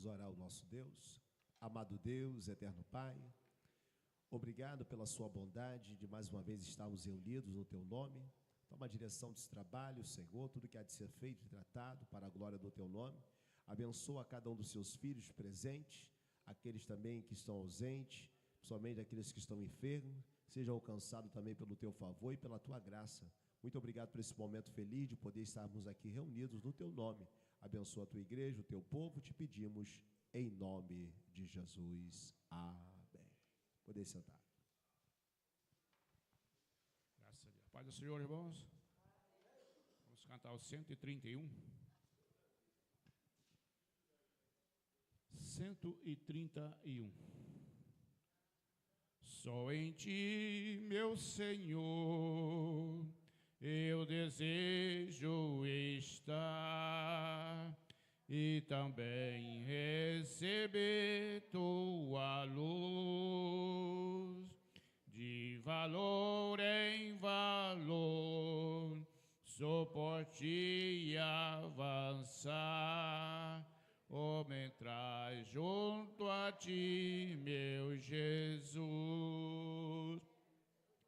Vamos orar ao nosso Deus. Amado Deus, eterno Pai, obrigado pela sua bondade de mais uma vez estarmos reunidos no teu nome. Toma a direção desse trabalho, Senhor, tudo que há de ser feito e tratado para a glória do teu nome. Abençoa cada um dos seus filhos presentes, aqueles também que estão ausentes, somente aqueles que estão enfermos, sejam alcançados também pelo teu favor e pela tua graça. Muito obrigado por esse momento feliz de poder estarmos aqui reunidos no teu nome. Abençoa a tua igreja, o teu povo, te pedimos em nome de Jesus. Amém. Poder sentar. Graças a Deus. Paz do Senhor, irmãos. Vamos cantar o 131. 131. Só em ti, meu Senhor, eu desejo estar e também receber tua luz. De valor em valor, sou por ti avançar. Oh, me traz junto a ti, meu Jesus.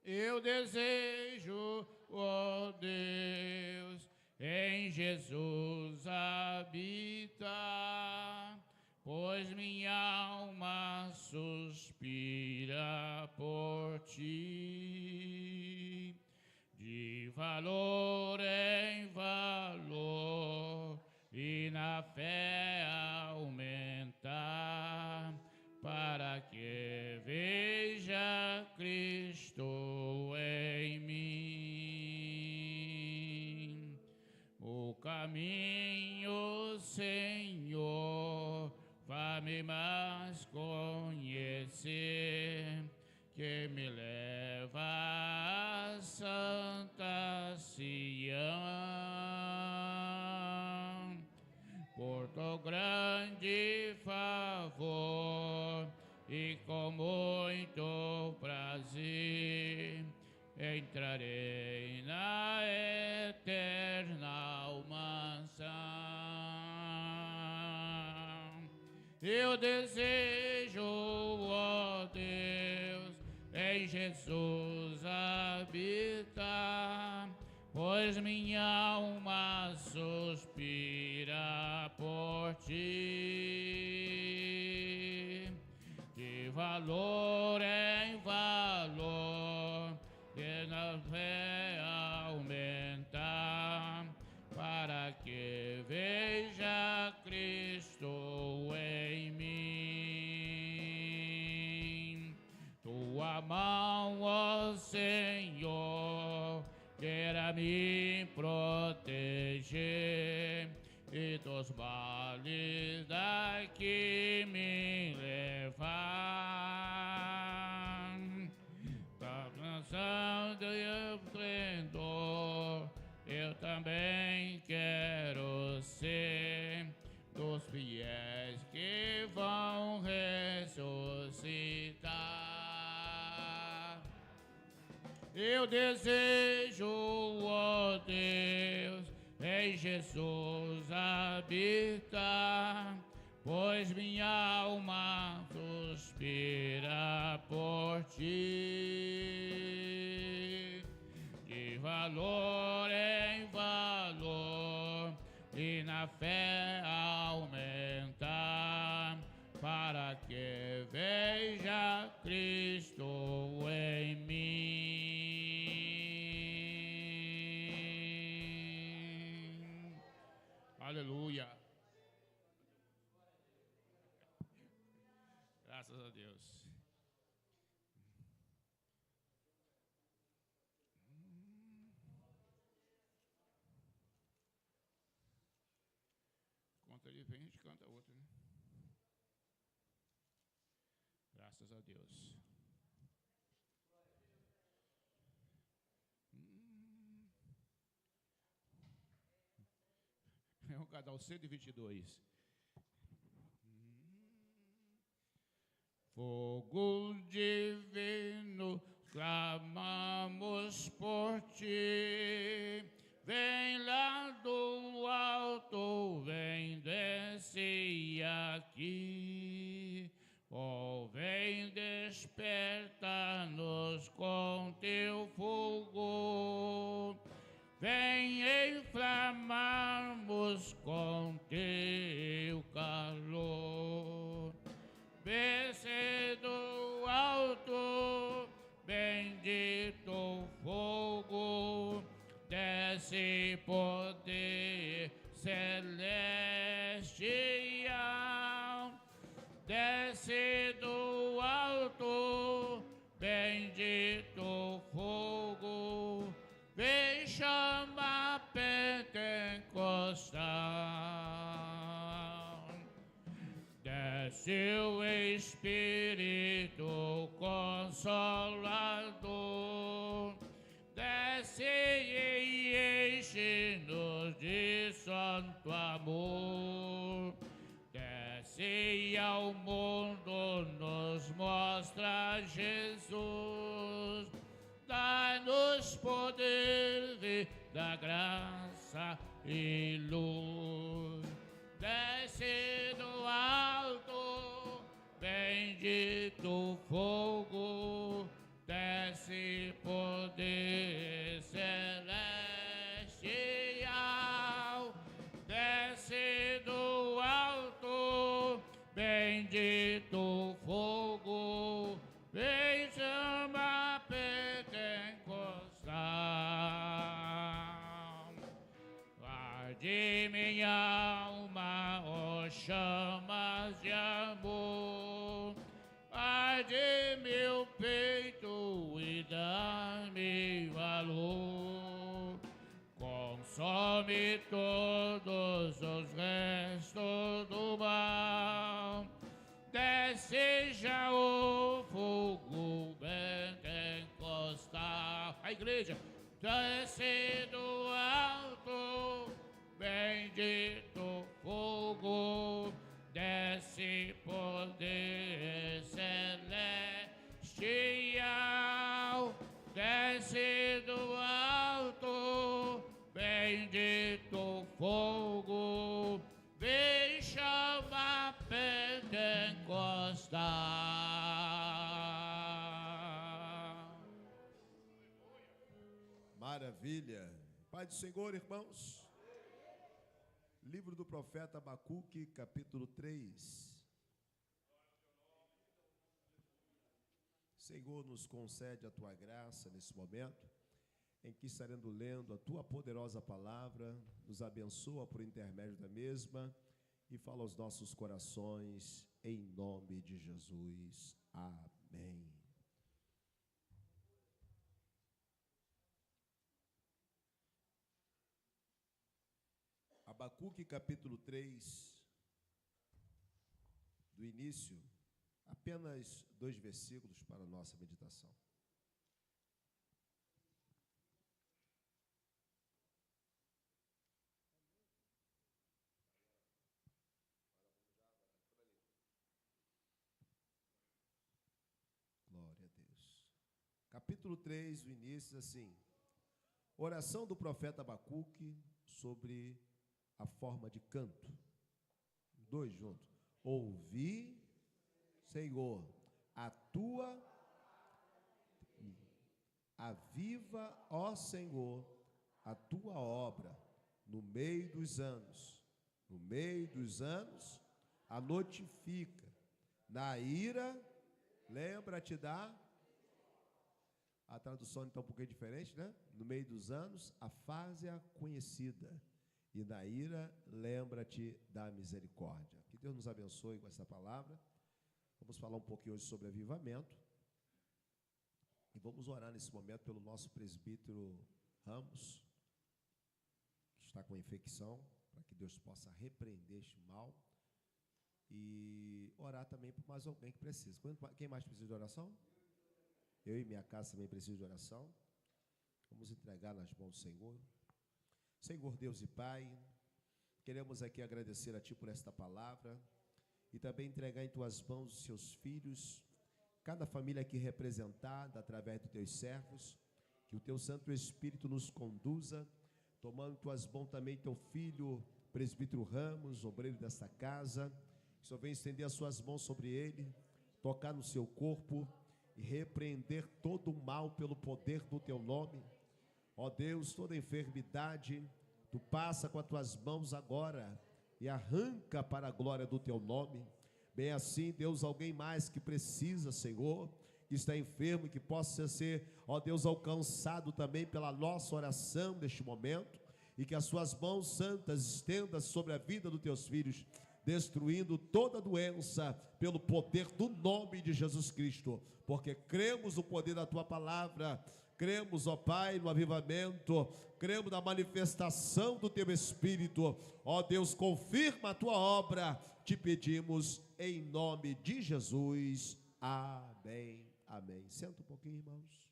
Eu desejo, ó Deus, em Jesus habitar, pois minha alma suspira por ti. De valor em valor e na fé aumentar, para que veja Cristo em mim. O caminho, Senhor, vá-me mais conhecer, que me leva à Santa Sião. Por teu grande favor e com muito prazer, entrarei na eterna mansão. Eu desejo, ó Deus, em Jesus habitar, pois minha alma suspira por ti. De valor em valor, e na fé aumentar, para que veja Cristo em mim. Tua mão, ó Senhor, queira me proteger, e dos males daqui me levar. Da canção de esplendor, eu também quero ser dos fiéis que vão ressuscitar. Eu desejo, ó Deus, em Jesus habitar, pois minha alma suspira por ti. De valor em valor e na fé aumentar, para que veja Cristo em mim. Aleluia. Graças a Deus. Conta ele vem, a gente canta outra, né? Graças a Deus. É o canal 122. Fogo divino, clamamos por ti. Vem lá do alto, vem, desce aqui. desperta-nos com teu fogo, vem inflamar-nos com teu calor. Desce do alto, bendito fogo, desce poder celestial. Desce do alto, bendito fogo, vem chama pentecostal. Desce o Espírito Consolador, desce e enche-nos de santo amor. Desce ao mundo, nos mostra Jesus, dá-nos poder, vida, graça e luz. Desce do alto, bendito fogo, desce poder celestial. Desce do alto, bendito fogo, vem chama pentecostal. Arde minha alma, ó chamas de amor, arde meu peito e dá-me valor. Consome todos os restos do mal, desce já o fogo pentecostal. A igreja, desce do alto, bendito fogo, desce poder celestial. Desce do alto, bendito fogo, vem chama pentecostal. Maravilha. Pai do Senhor, irmãos. Livro do profeta Abacuque, capítulo 3. Senhor, nos concede a tua graça nesse momento, em que estaremos lendo a tua poderosa palavra, nos abençoa por intermédio da mesma e fala aos nossos corações, em nome de Jesus. Amém. Abacuque, capítulo 3, do início, apenas 2 versículos para a nossa meditação. Glória a Deus. Capítulo 3, o início, assim: oração do profeta Abacuque sobre a forma de canto. 2 juntos. Ouvi, Senhor, a tua, aviva, ó Senhor, a tua obra no meio dos anos. No meio dos anos a notifica. Na ira, lembra-te da. A tradução então um pouquinho diferente, né? No meio dos anos, a fase-a conhecida. E na ira, lembra-te da misericórdia. Que Deus nos abençoe com essa palavra. Vamos falar um pouquinho hoje sobre avivamento. E vamos orar nesse momento pelo nosso presbítero Ramos, que está com infecção, para que Deus possa repreender este mal. E orar também por mais alguém que precisa. Quem mais precisa de oração? Eu e minha casa também precisam de oração. Vamos entregar nas mãos do Senhor. Senhor Deus e Pai, queremos aqui agradecer a Ti por esta palavra e também entregar em Tuas mãos os Seus filhos, cada família aqui representada através dos Teus servos, que o Teu Santo Espírito nos conduza, tomando em Tuas mãos também Teu filho, presbítero Ramos, obreiro desta casa, que o Senhor venha estender as Suas mãos sobre ele, tocar no seu corpo e repreender todo o mal pelo poder do teu nome. Ó Deus, toda enfermidade, tu passa com as tuas mãos agora e arranca para a glória do teu nome. Bem assim, Deus, alguém mais que precisa, Senhor, que está enfermo e que possa ser, ó Deus, alcançado também pela nossa oração neste momento, e que as suas mãos santas estendam sobre a vida dos teus filhos, destruindo toda doença pelo poder do nome de Jesus Cristo, porque cremos no poder da tua palavra, cremos, ó Pai, no avivamento, cremos na manifestação do teu Espírito. Ó Deus, confirma a tua obra, te pedimos em nome de Jesus. Amém, amém. Senta um pouquinho, irmãos.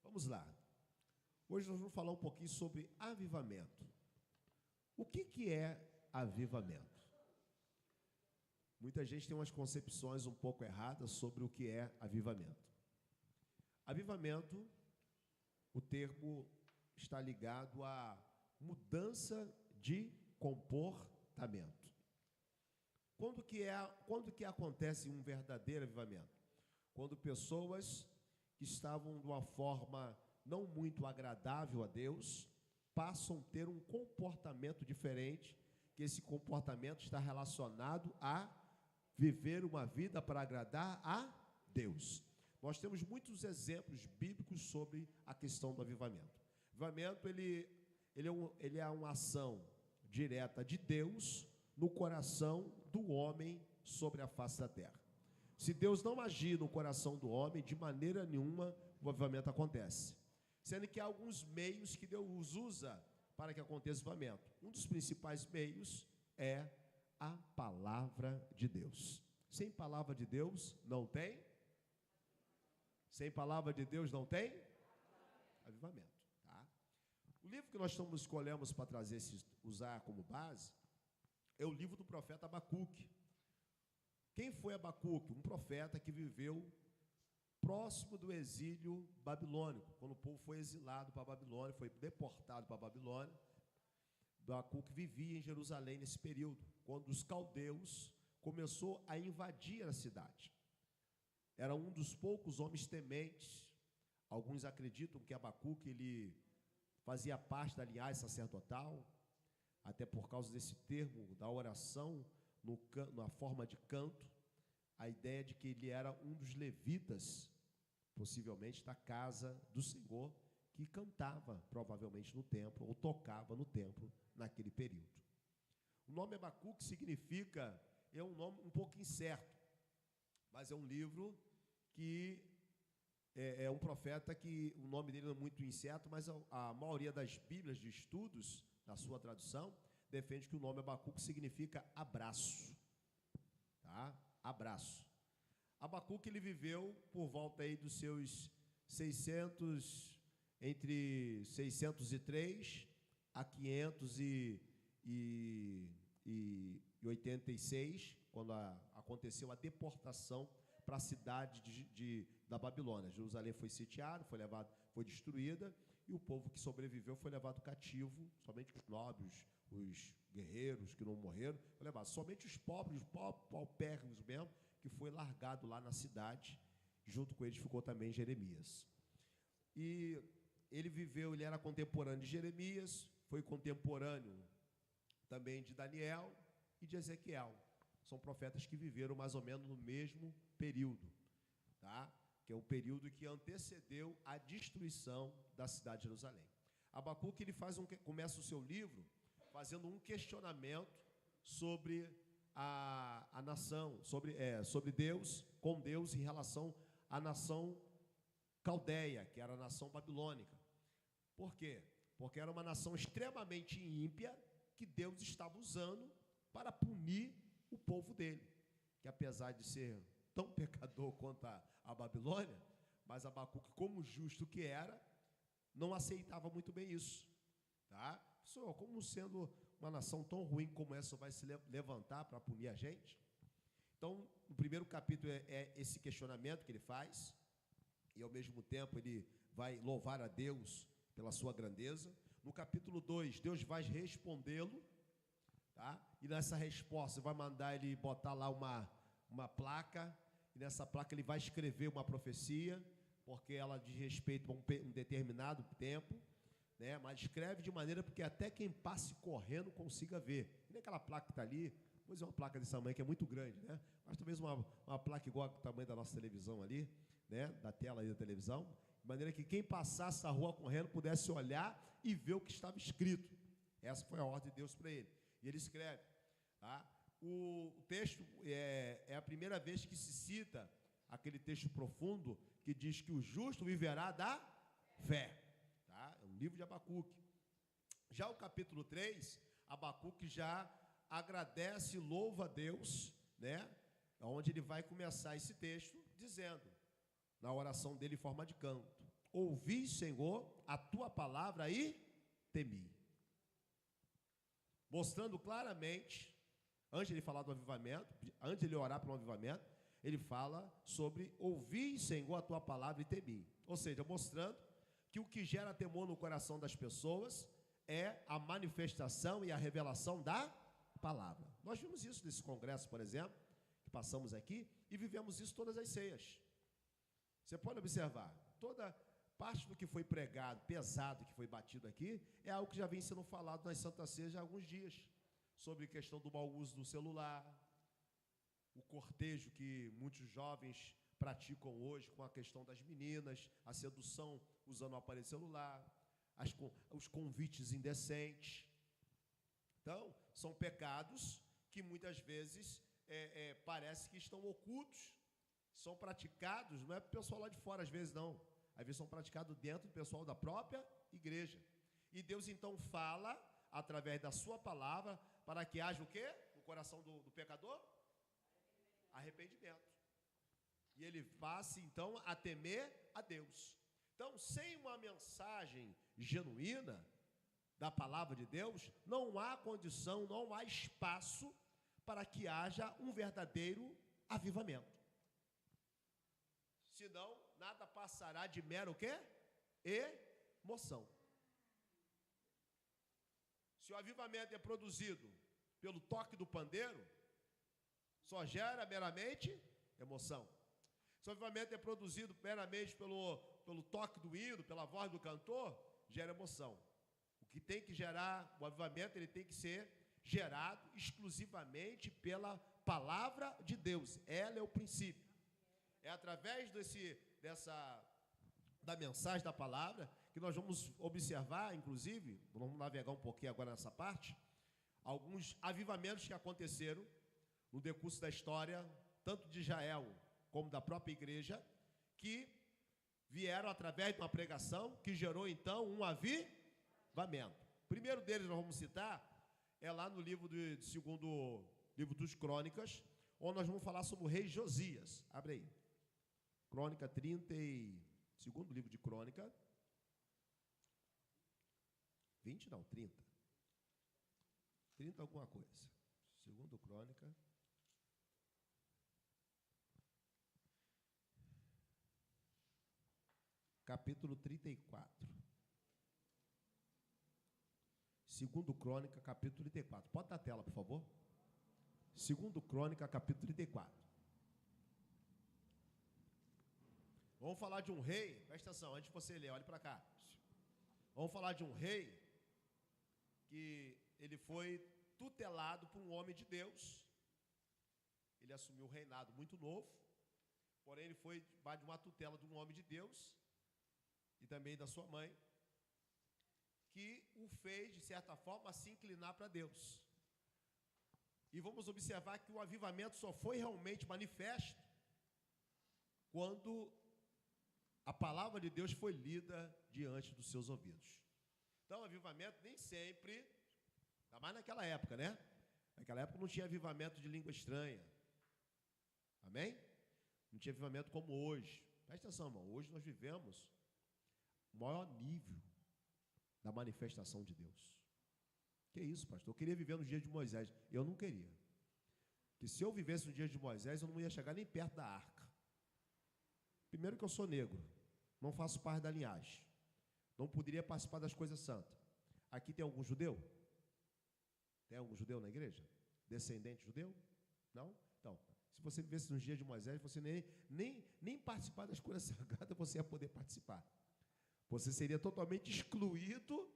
Vamos lá. Hoje nós vamos falar um pouquinho sobre avivamento. O que é avivamento? Muita gente tem umas concepções um pouco erradas sobre o que é avivamento. Avivamento, o termo está ligado à mudança de comportamento. Quando que acontece um verdadeiro avivamento? Quando pessoas que estavam de uma forma não muito agradável a Deus passam a ter um comportamento diferente, que esse comportamento está relacionado a viver uma vida para agradar a Deus. Nós temos muitos exemplos bíblicos sobre a questão do avivamento. O avivamento, ele é uma ação direta de Deus no coração do homem sobre a face da terra. Se Deus não agir no coração do homem, de maneira nenhuma o avivamento acontece. Sendo que há alguns meios que Deus usa para que aconteça o avivamento. Um dos principais meios é a palavra de Deus. Sem palavra de Deus não tem? Sem palavra de Deus não tem? Avivamento, tá? O livro que nós escolhemos para usar como base é o livro do profeta Abacuque. Quem foi Abacuque? Um profeta que viveu próximo do exílio babilônico, quando o povo foi exilado para a Babilônia, foi deportado para a Babilônia. Abacuque vivia em Jerusalém nesse período, quando os caldeus começou a invadir a cidade. Era um dos poucos homens tementes. Alguns acreditam que Abacuque ele fazia parte da linhagem sacerdotal, até por causa desse termo da oração na forma de canto, a ideia de que ele era um dos levitas, possivelmente da casa do Senhor, que cantava provavelmente no templo, ou tocava no templo naquele período. O nome Abacuque significa, é um nome um pouco incerto, mas é um livro que é um profeta que o nome dele não é muito incerto, mas a maioria das bíblias de estudos, na sua tradução, defende que o nome Abacuque significa abraço, tá? Abraço. Abacuque ele viveu por volta aí dos seus entre 603 a 586, quando aconteceu a deportação para a cidade da Babilônia. Jerusalém foi sitiada, foi destruída, e o povo que sobreviveu foi levado cativo, somente os nobres, os guerreiros que não morreram, foi levado. Somente os pobres, os paupérrimos mesmo, que foi largado lá na cidade. Junto com eles ficou também Jeremias. E ele era contemporâneo de Jeremias, foi contemporâneo também de Daniel e de Ezequiel. São profetas que viveram mais ou menos no mesmo período, tá? Que é o período que antecedeu a destruição da cidade de Jerusalém. Abacuque ele começa o seu livro fazendo um questionamento sobre a nação, sobre Deus, com Deus em relação à nação caldeia, que era a nação babilônica. Por quê? Porque era uma nação extremamente ímpia que Deus estava usando para punir o povo dele, que apesar de ser tão pecador quanto a Babilônia, mas Abacuque, como justo que era, não aceitava muito bem isso, tá? Senhor, como sendo uma nação tão ruim como essa vai se levantar para punir a gente? Então, no primeiro capítulo é esse questionamento que ele faz, e ao mesmo tempo ele vai louvar a Deus pela sua grandeza. No capítulo 2, Deus vai respondê-lo Tá? E nessa resposta, você vai mandar ele botar lá uma placa, e nessa placa ele vai escrever uma profecia, porque ela diz respeito a um determinado tempo, né? Mas escreve de maneira porque até quem passe correndo consiga ver. E nem aquela placa que está ali, pois é uma placa desse tamanho que é muito grande, né? Mas talvez uma placa igual ao tamanho da nossa televisão ali, né? Da tela aí da televisão, de maneira que quem passasse a rua correndo pudesse olhar e ver o que estava escrito. Essa foi a ordem de Deus para ele. E ele escreve, tá? O texto é a primeira vez que se cita aquele texto profundo que diz que o justo viverá da fé. Tá? É um livro de Abacuque. Já o capítulo 3, Abacuque já agradece e louva a Deus, né? Onde ele vai começar esse texto dizendo, na oração dele em forma de canto: ouvi, Senhor, a tua palavra e temi. Mostrando claramente, antes de ele falar do avivamento, antes de ele orar para um avivamento, ele fala sobre ouvir, Senhor, a tua palavra e temi. Ou seja, mostrando que o que gera temor no coração das pessoas é a manifestação e a revelação da palavra. Nós vimos isso nesse congresso, por exemplo, que passamos aqui, e vivemos isso todas as ceias. Você pode observar, toda parte do que foi pregado, pesado, que foi batido aqui, é algo que já vem sendo falado nas Santas Ceias há alguns dias, sobre a questão do mau uso do celular, o cortejo que muitos jovens praticam hoje com a questão das meninas, a sedução usando o aparelho celular, os convites indecentes. Então, são pecados que muitas vezes parece que estão ocultos, são praticados, não é para o pessoal lá de fora às vezes não, às vezes são praticados dentro do pessoal da própria igreja. E Deus então fala, através da sua palavra, para que haja o quê? No coração do pecador? Arrependimento. E ele passe então a temer a Deus. Então, sem uma mensagem genuína da palavra de Deus, não há condição, não há espaço para que haja um verdadeiro avivamento. Senão, nada passará de mero o quê? Emoção. Se o avivamento é produzido pelo toque do pandeiro, só gera meramente emoção. Se o avivamento é produzido meramente pelo toque do hino, pela voz do cantor, gera emoção. O que tem que gerar o avivamento, ele tem que ser gerado exclusivamente pela palavra de Deus. Ela é o princípio. É através da mensagem da palavra que nós vamos observar, inclusive, vamos navegar um pouquinho agora nessa parte, alguns avivamentos que aconteceram no decurso da história, tanto de Israel como da própria igreja, que vieram através de uma pregação que gerou então um avivamento. O primeiro deles nós vamos citar é lá no livro segundo livro dos Crônicas, onde nós vamos falar sobre o rei Josias. Abre aí. Crônica 30 segundo livro de Crônica. 20 não, 30. 30 alguma coisa. Segundo Crônica. Capítulo 34. Segundo Crônica, capítulo 34. Pode dar a tela, por favor. Segundo Crônica, capítulo 34. Vamos falar de um rei, presta atenção, antes de você ler, olhe para cá. Vamos falar de um rei que ele foi tutelado por um homem de Deus. Ele assumiu o reinado muito novo, porém ele foi debaixo de uma tutela de um homem de Deus e também da sua mãe, que o fez, de certa forma, se inclinar para Deus. E vamos observar que o avivamento só foi realmente manifesto quando a palavra de Deus foi lida diante dos seus ouvidos. Então, o avivamento nem sempre, ainda mais naquela época, né? Naquela época não tinha avivamento de língua estranha. Amém? Não tinha avivamento como hoje. Presta atenção, irmão. Hoje nós vivemos o maior nível da manifestação de Deus. Que isso, pastor? Eu queria viver nos dias de Moisés. Eu não queria. Porque se eu vivesse nos dias de Moisés, eu não ia chegar nem perto da arca. Primeiro que eu sou negro, não faço parte da linhagem, não poderia participar das coisas santas. Aqui tem algum judeu? Tem algum judeu na igreja? Descendente judeu? Não? Então, se você vivesse nos dias de Moisés, você nem participar das coisas sagradas você ia poder participar. Você seria totalmente excluído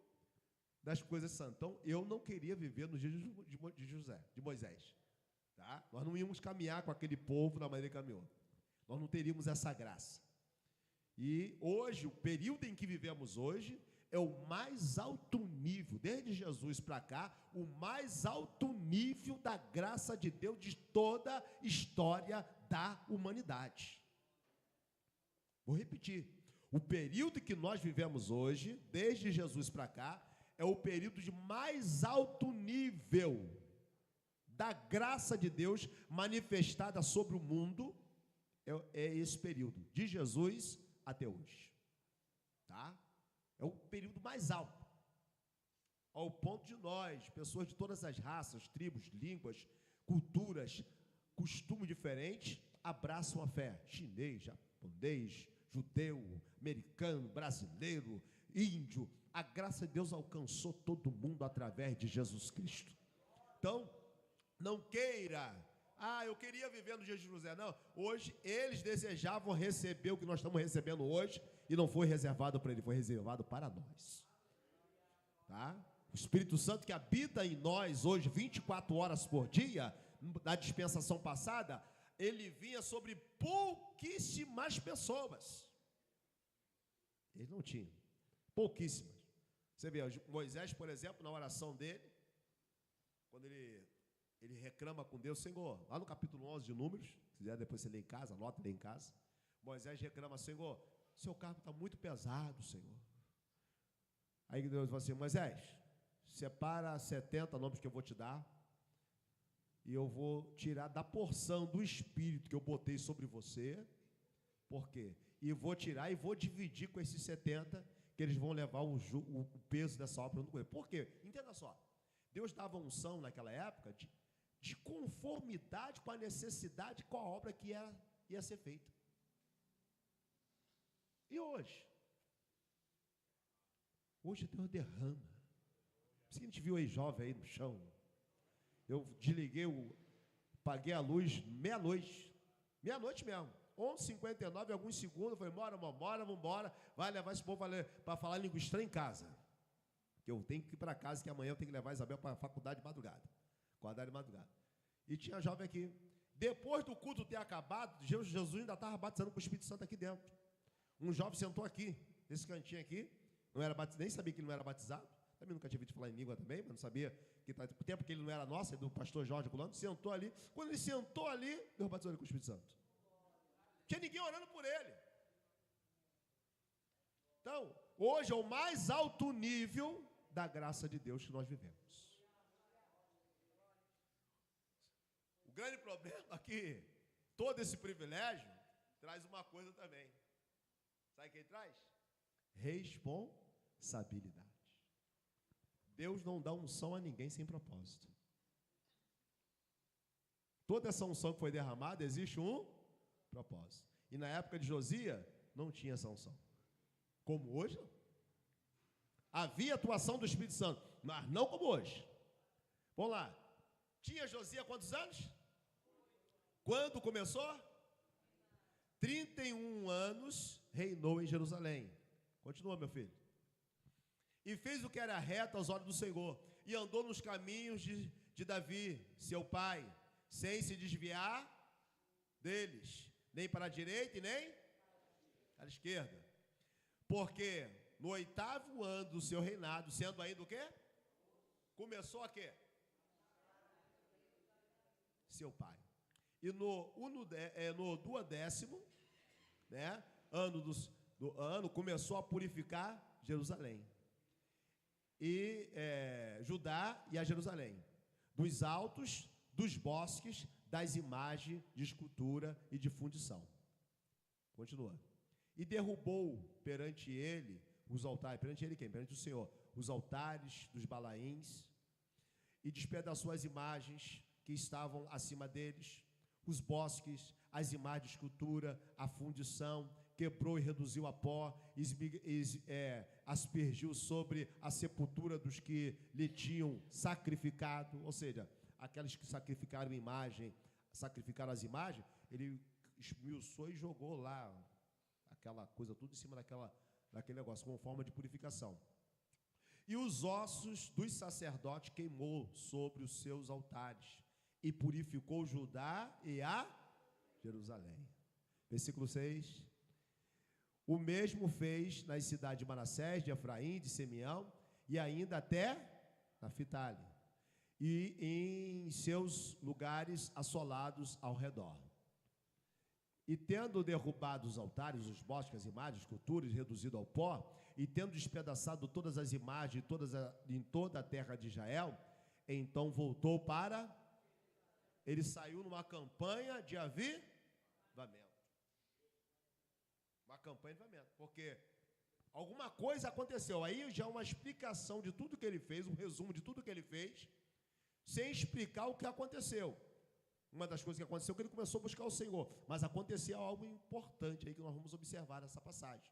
das coisas santas. Então, eu não queria viver nos dias de Moisés. Tá? Nós não íamos caminhar com aquele povo da maneira que caminhou. Nós não teríamos essa graça. E hoje, o período em que vivemos hoje, é o mais alto nível, desde Jesus para cá, o mais alto nível da graça de Deus de toda a história da humanidade. Vou repetir. O período que nós vivemos hoje, desde Jesus para cá, é o período de mais alto nível da graça de Deus manifestada sobre o mundo, é esse período, de Jesus até hoje. Tá? É o período mais alto, ao ponto de nós, pessoas de todas as raças, tribos, línguas, culturas, costumes diferentes, abraçam a fé. Chinês, japonês, judeu, americano, brasileiro, índio. A graça de Deus alcançou todo mundo através de Jesus Cristo. Então, não queira, eu queria viver no dia de José. Não, hoje eles desejavam receber o que nós estamos recebendo hoje, e não foi reservado para ele, foi reservado para nós. Tá? O Espírito Santo que habita em nós hoje, 24 horas por dia, na dispensação passada, ele vinha sobre pouquíssimas pessoas. Ele não tinha, pouquíssimas. Você vê, Moisés, por exemplo, na oração dele, quando ele reclama com Deus, Senhor, lá no capítulo 11 de Números, se quiser depois você lê em casa, anota, lê em casa, Moisés reclama, Senhor, seu cargo está muito pesado, Senhor. Aí Deus fala assim, Moisés, separa 70 nomes que eu vou te dar, e eu vou tirar da porção do Espírito que eu botei sobre você. Por quê? E vou tirar e vou dividir com esses 70, que eles vão levar o peso dessa obra junto com ele. Por quê? Entenda só, Deus dava unção naquela época de conformidade com a necessidade, com a obra que ia ser feita. E hoje? Hoje Deus derrama. Por isso que a gente viu aí jovem aí no chão. Eu paguei a luz meia-noite mesmo. 11h59, alguns segundos, eu falei, vamos embora, vai levar esse povo para falar língua estranha em casa. Que eu tenho que ir para casa, que amanhã eu tenho que levar a Isabel para a faculdade de madrugada. Acordar de madrugada. E tinha jovem aqui. Depois do culto ter acabado, Jesus ainda estava batizando com o Espírito Santo aqui dentro. Um jovem sentou aqui, nesse cantinho aqui, não era batizado, nem sabia que ele não era batizado. Também nunca tinha visto falar em língua também, mas não sabia que o tempo que ele não era nosso, é do pastor Jorge Culano, sentou ali. Quando ele sentou ali, Deus batizou ele com o Espírito Santo. Não tinha ninguém orando por ele. Então, hoje é o mais alto nível da graça de Deus que nós vivemos. O grande problema é que todo esse privilégio traz uma coisa também. Sabe quem traz? Responsabilidade. Deus não dá unção a ninguém sem propósito. Toda essa unção que foi derramada, existe um propósito. E na época de Josias, não tinha essa unção. Como hoje, não. Havia atuação do Espírito Santo, mas não como hoje. Vamos lá. Tinha Josias quantos anos? Quando começou? 31 anos reinou em Jerusalém. Continua, meu filho. E fez o que era reto aos olhos do Senhor, e andou nos caminhos de Davi, seu pai, sem se desviar deles, nem para a direita e nem para a esquerda. Porque no 8º ano do seu reinado, sendo ainda o quê? Começou a quê? Seu pai. E no 12º, né, ano, começou a purificar Jerusalém. E Judá e a Jerusalém. Dos altos, dos bosques, das imagens de escultura e de fundição. Continua. E derrubou perante ele os altares. Perante ele quem? Perante o Senhor. Os altares dos Balaíns. E despedaçou as imagens que estavam acima deles. Os bosques, as imagens de escultura, a fundição, quebrou e reduziu a pó, aspergiu sobre a sepultura dos que lhe tinham sacrificado, ou seja, aqueles que sacrificaram as imagens, ele esmiuçou e jogou lá aquela coisa tudo em cima daquele negócio, como forma de purificação. E os ossos dos sacerdotes queimou sobre os seus altares, e purificou Judá e a Jerusalém. Versículo 6. O mesmo fez nas cidades de Manassés, de Efraim, de Simeão, e ainda até Naftali, e em seus lugares assolados ao redor. E tendo derrubado os altares, os bosques, as imagens, esculturas, reduzido ao pó, e tendo despedaçado todas as imagens em toda a terra de Israel, então voltou para... Ele saiu numa campanha de avivamento. Uma campanha de avivamento, porque alguma coisa aconteceu. Aí já uma explicação de tudo que ele fez, um resumo de tudo que ele fez, sem explicar o que aconteceu. Uma das coisas que aconteceu é que ele começou a buscar o Senhor, mas aconteceu algo importante aí que nós vamos observar nessa passagem.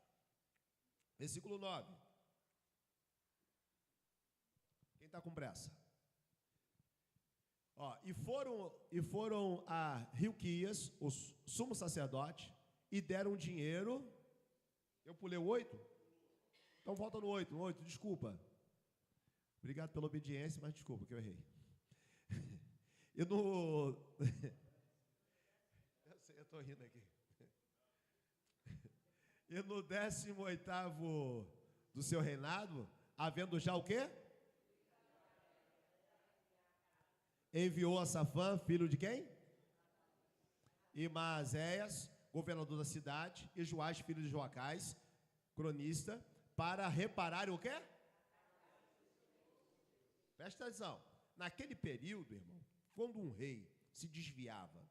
Versículo 9. Quem está com pressa? E foram a Hilquias, o sumo sacerdote, e deram dinheiro. Eu pulei o 8? Então volta no 8, desculpa. Obrigado pela obediência, mas desculpa que eu errei. E no... eu estou rindo aqui. E no 18º do seu reinado, havendo já o quê? Enviou a Safã, filho de quem? E Maazéias, governador da cidade, e Joás, filho de Joacás, cronista, para reparar o quê? Presta atenção. Naquele período, irmão, quando um rei se desviava,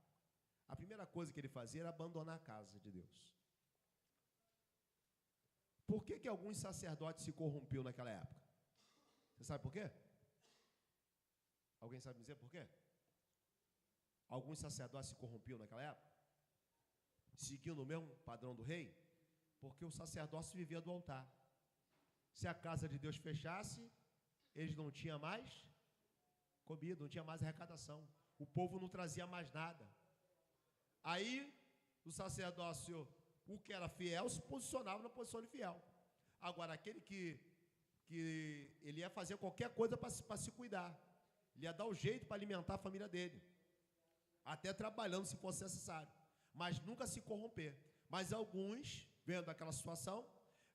a primeira coisa que ele fazia era abandonar a casa de Deus. Por que alguns sacerdotes se corrompiam naquela época? Você sabe por quê? Alguém sabe me dizer por quê? Alguns sacerdotes se corrompiam naquela época? Seguiam no mesmo padrão do rei? Porque o sacerdócio vivia do altar. Se a casa de Deus fechasse, eles não tinham mais comida, não tinha mais arrecadação. O povo não trazia mais nada. Aí, o sacerdócio, o que era fiel, se posicionava na posição de fiel. Agora, aquele que ele ia fazer qualquer coisa para se cuidar. Ele ia dar o jeito para alimentar a família dele. Até trabalhando, se fosse necessário. Mas nunca se corromper. Mas alguns, vendo aquela situação,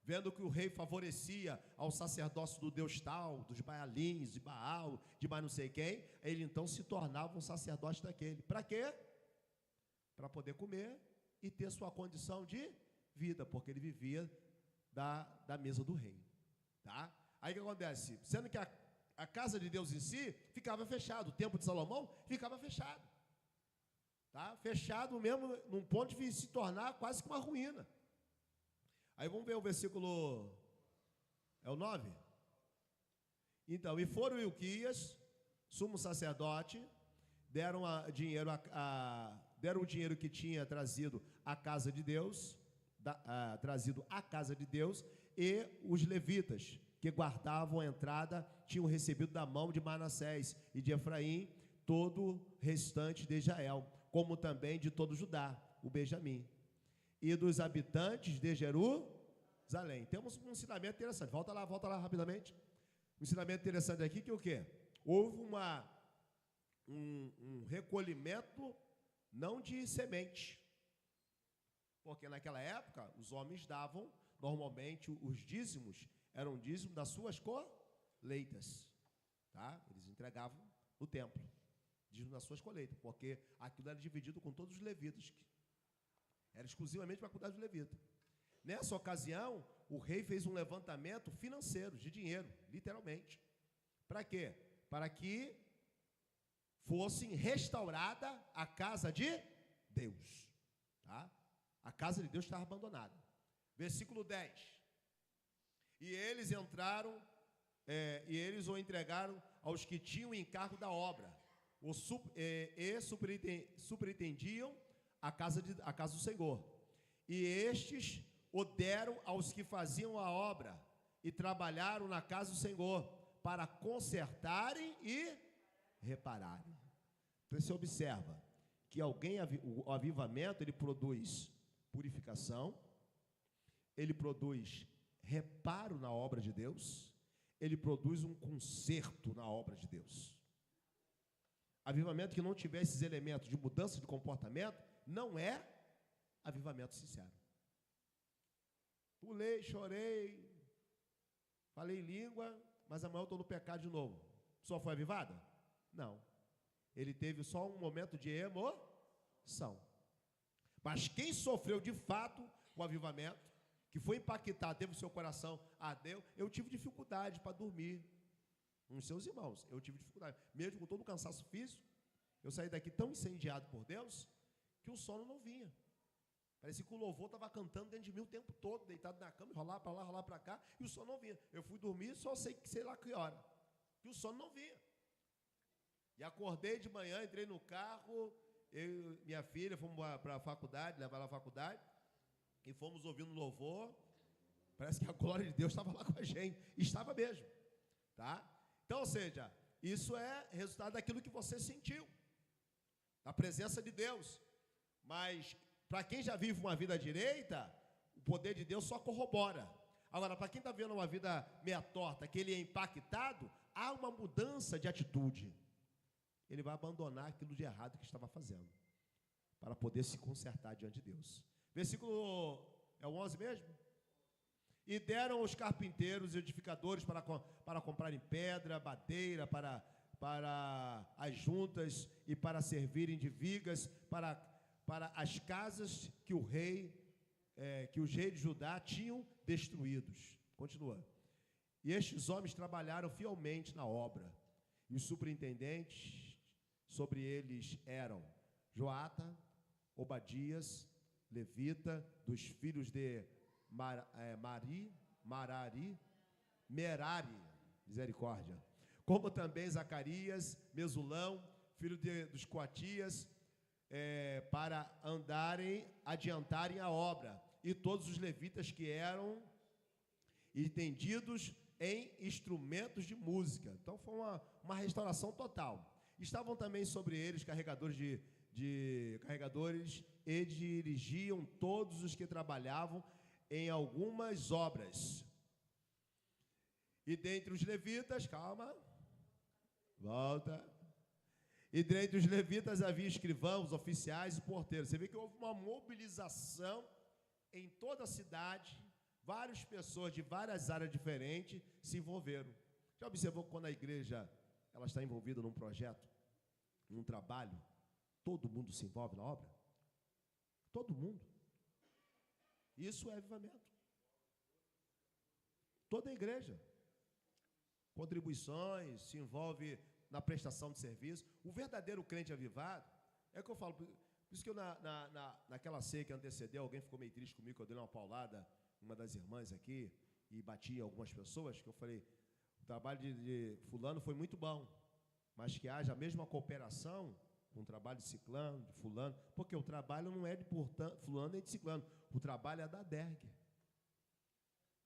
vendo que o rei favorecia ao sacerdócio do Deus tal, dos Baalins, de Baal, de mais não sei quem, ele então se tornava um sacerdote daquele. Para quê? Para poder comer e ter sua condição de vida, porque ele vivia da mesa do rei. Tá? Aí o que acontece? Sendo que a casa de Deus em si ficava fechada, o templo de Salomão ficava fechado. Tá? Fechado mesmo, num ponto de se tornar quase que uma ruína. Aí vamos ver o versículo, é o 9? Então, e foram Hilquias, sumo sacerdote, deram o dinheiro que tinha trazido à casa de Deus, e os levitas, que guardavam a entrada, tinham recebido da mão de Manassés e de Efraim todo o restante de Israel, como também de todo Judá, o Benjamim, e dos habitantes de Jerusalém. Temos um ensinamento interessante. Volta lá rapidamente. Um ensinamento interessante aqui que o quê? Houve um recolhimento não de semente, porque naquela época os homens davam, normalmente os dízimos eram dízimos das suas colheitas, tá? Eles entregavam no templo, dízimo das suas colheitas, porque aquilo era dividido com todos os levitas, era exclusivamente para cuidar dos levitas. Nessa ocasião, o rei fez um levantamento financeiro, de dinheiro, literalmente. Para quê? Para que fosse restaurada a casa de Deus. Tá? A casa de Deus estava abandonada. Versículo 10. E eles entraram, e eles o entregaram aos que tinham encargo da obra, e superintendiam a casa do Senhor. E estes o deram aos que faziam a obra e trabalharam na casa do Senhor para consertarem e repararem. Então você observa que o avivamento, ele produz purificação, ele produz reparo na obra de Deus, ele produz um conserto na obra de Deus. Avivamento que não tiver esses elementos de mudança de comportamento não é avivamento sincero. Pulei, chorei, falei língua, mas amanhã eu estou no pecado de novo. Só foi avivada? Não. Ele teve só um momento de emoção. Mas quem sofreu de fato o avivamento, que foi impactado, teve o seu coração ardeu, eu tive dificuldade para dormir. Com os seus irmãos, eu tive dificuldade. Mesmo com todo o cansaço físico, eu saí daqui tão incendiado por Deus, que o sono não vinha. Parecia que o louvor estava cantando dentro de mim o tempo todo, deitado na cama, rolar para lá, rolar para cá, e o sono não vinha. Eu fui dormir, só sei lá que hora, que o sono não vinha. E acordei de manhã, entrei no carro, eu e minha filha fomos para a faculdade, levar ela à faculdade, e fomos ouvindo louvor. Parece que a glória de Deus estava lá com a gente, estava mesmo, tá? Então, ou seja, isso é resultado daquilo que você sentiu, da presença de Deus. Mas, para quem já vive uma vida direita, o poder de Deus só corrobora. Agora, para quem está vivendo uma vida meia torta, que ele é impactado, há uma mudança de atitude. Ele vai abandonar aquilo de errado que estava fazendo, para poder se consertar diante de Deus. Versículo, é o 11 mesmo? E deram os carpinteiros e edificadores para comprarem pedra, madeira, para as juntas e para servirem de vigas para as casas que os reis de Judá tinham destruídos. Continua. E estes homens trabalharam fielmente na obra. E os superintendentes sobre eles eram Joata, Obadias, levita, dos filhos de Merari, misericórdia, como também Zacarias, Mesulão, filho dos Coatias, para adiantarem a obra, e todos os levitas que eram entendidos em instrumentos de música. Então foi uma restauração total. Estavam também sobre eles carregadores carregadores e dirigiam todos os que trabalhavam em algumas obras. E dentre os levitas, calma, volta. E dentre os levitas havia escrivãos, oficiais e porteiros. Você vê que houve uma mobilização em toda a cidade, várias pessoas de várias áreas diferentes se envolveram. Já observou que quando a igreja ela está envolvida num projeto, num trabalho, todo mundo se envolve na obra? Todo mundo. Isso é avivamento. Toda a igreja. Contribuições, se envolve na prestação de serviço. O verdadeiro crente avivado, é o que eu falo, por isso que eu naquela ceia que antecedeu, alguém ficou meio triste comigo, que eu dei uma paulada, uma das irmãs aqui, e bati em algumas pessoas, que eu falei, o trabalho de fulano foi muito bom, mas que haja a mesma cooperação com o trabalho de ciclano, de fulano, porque o trabalho não é de fulano nem de ciclano, o trabalho é da DERG.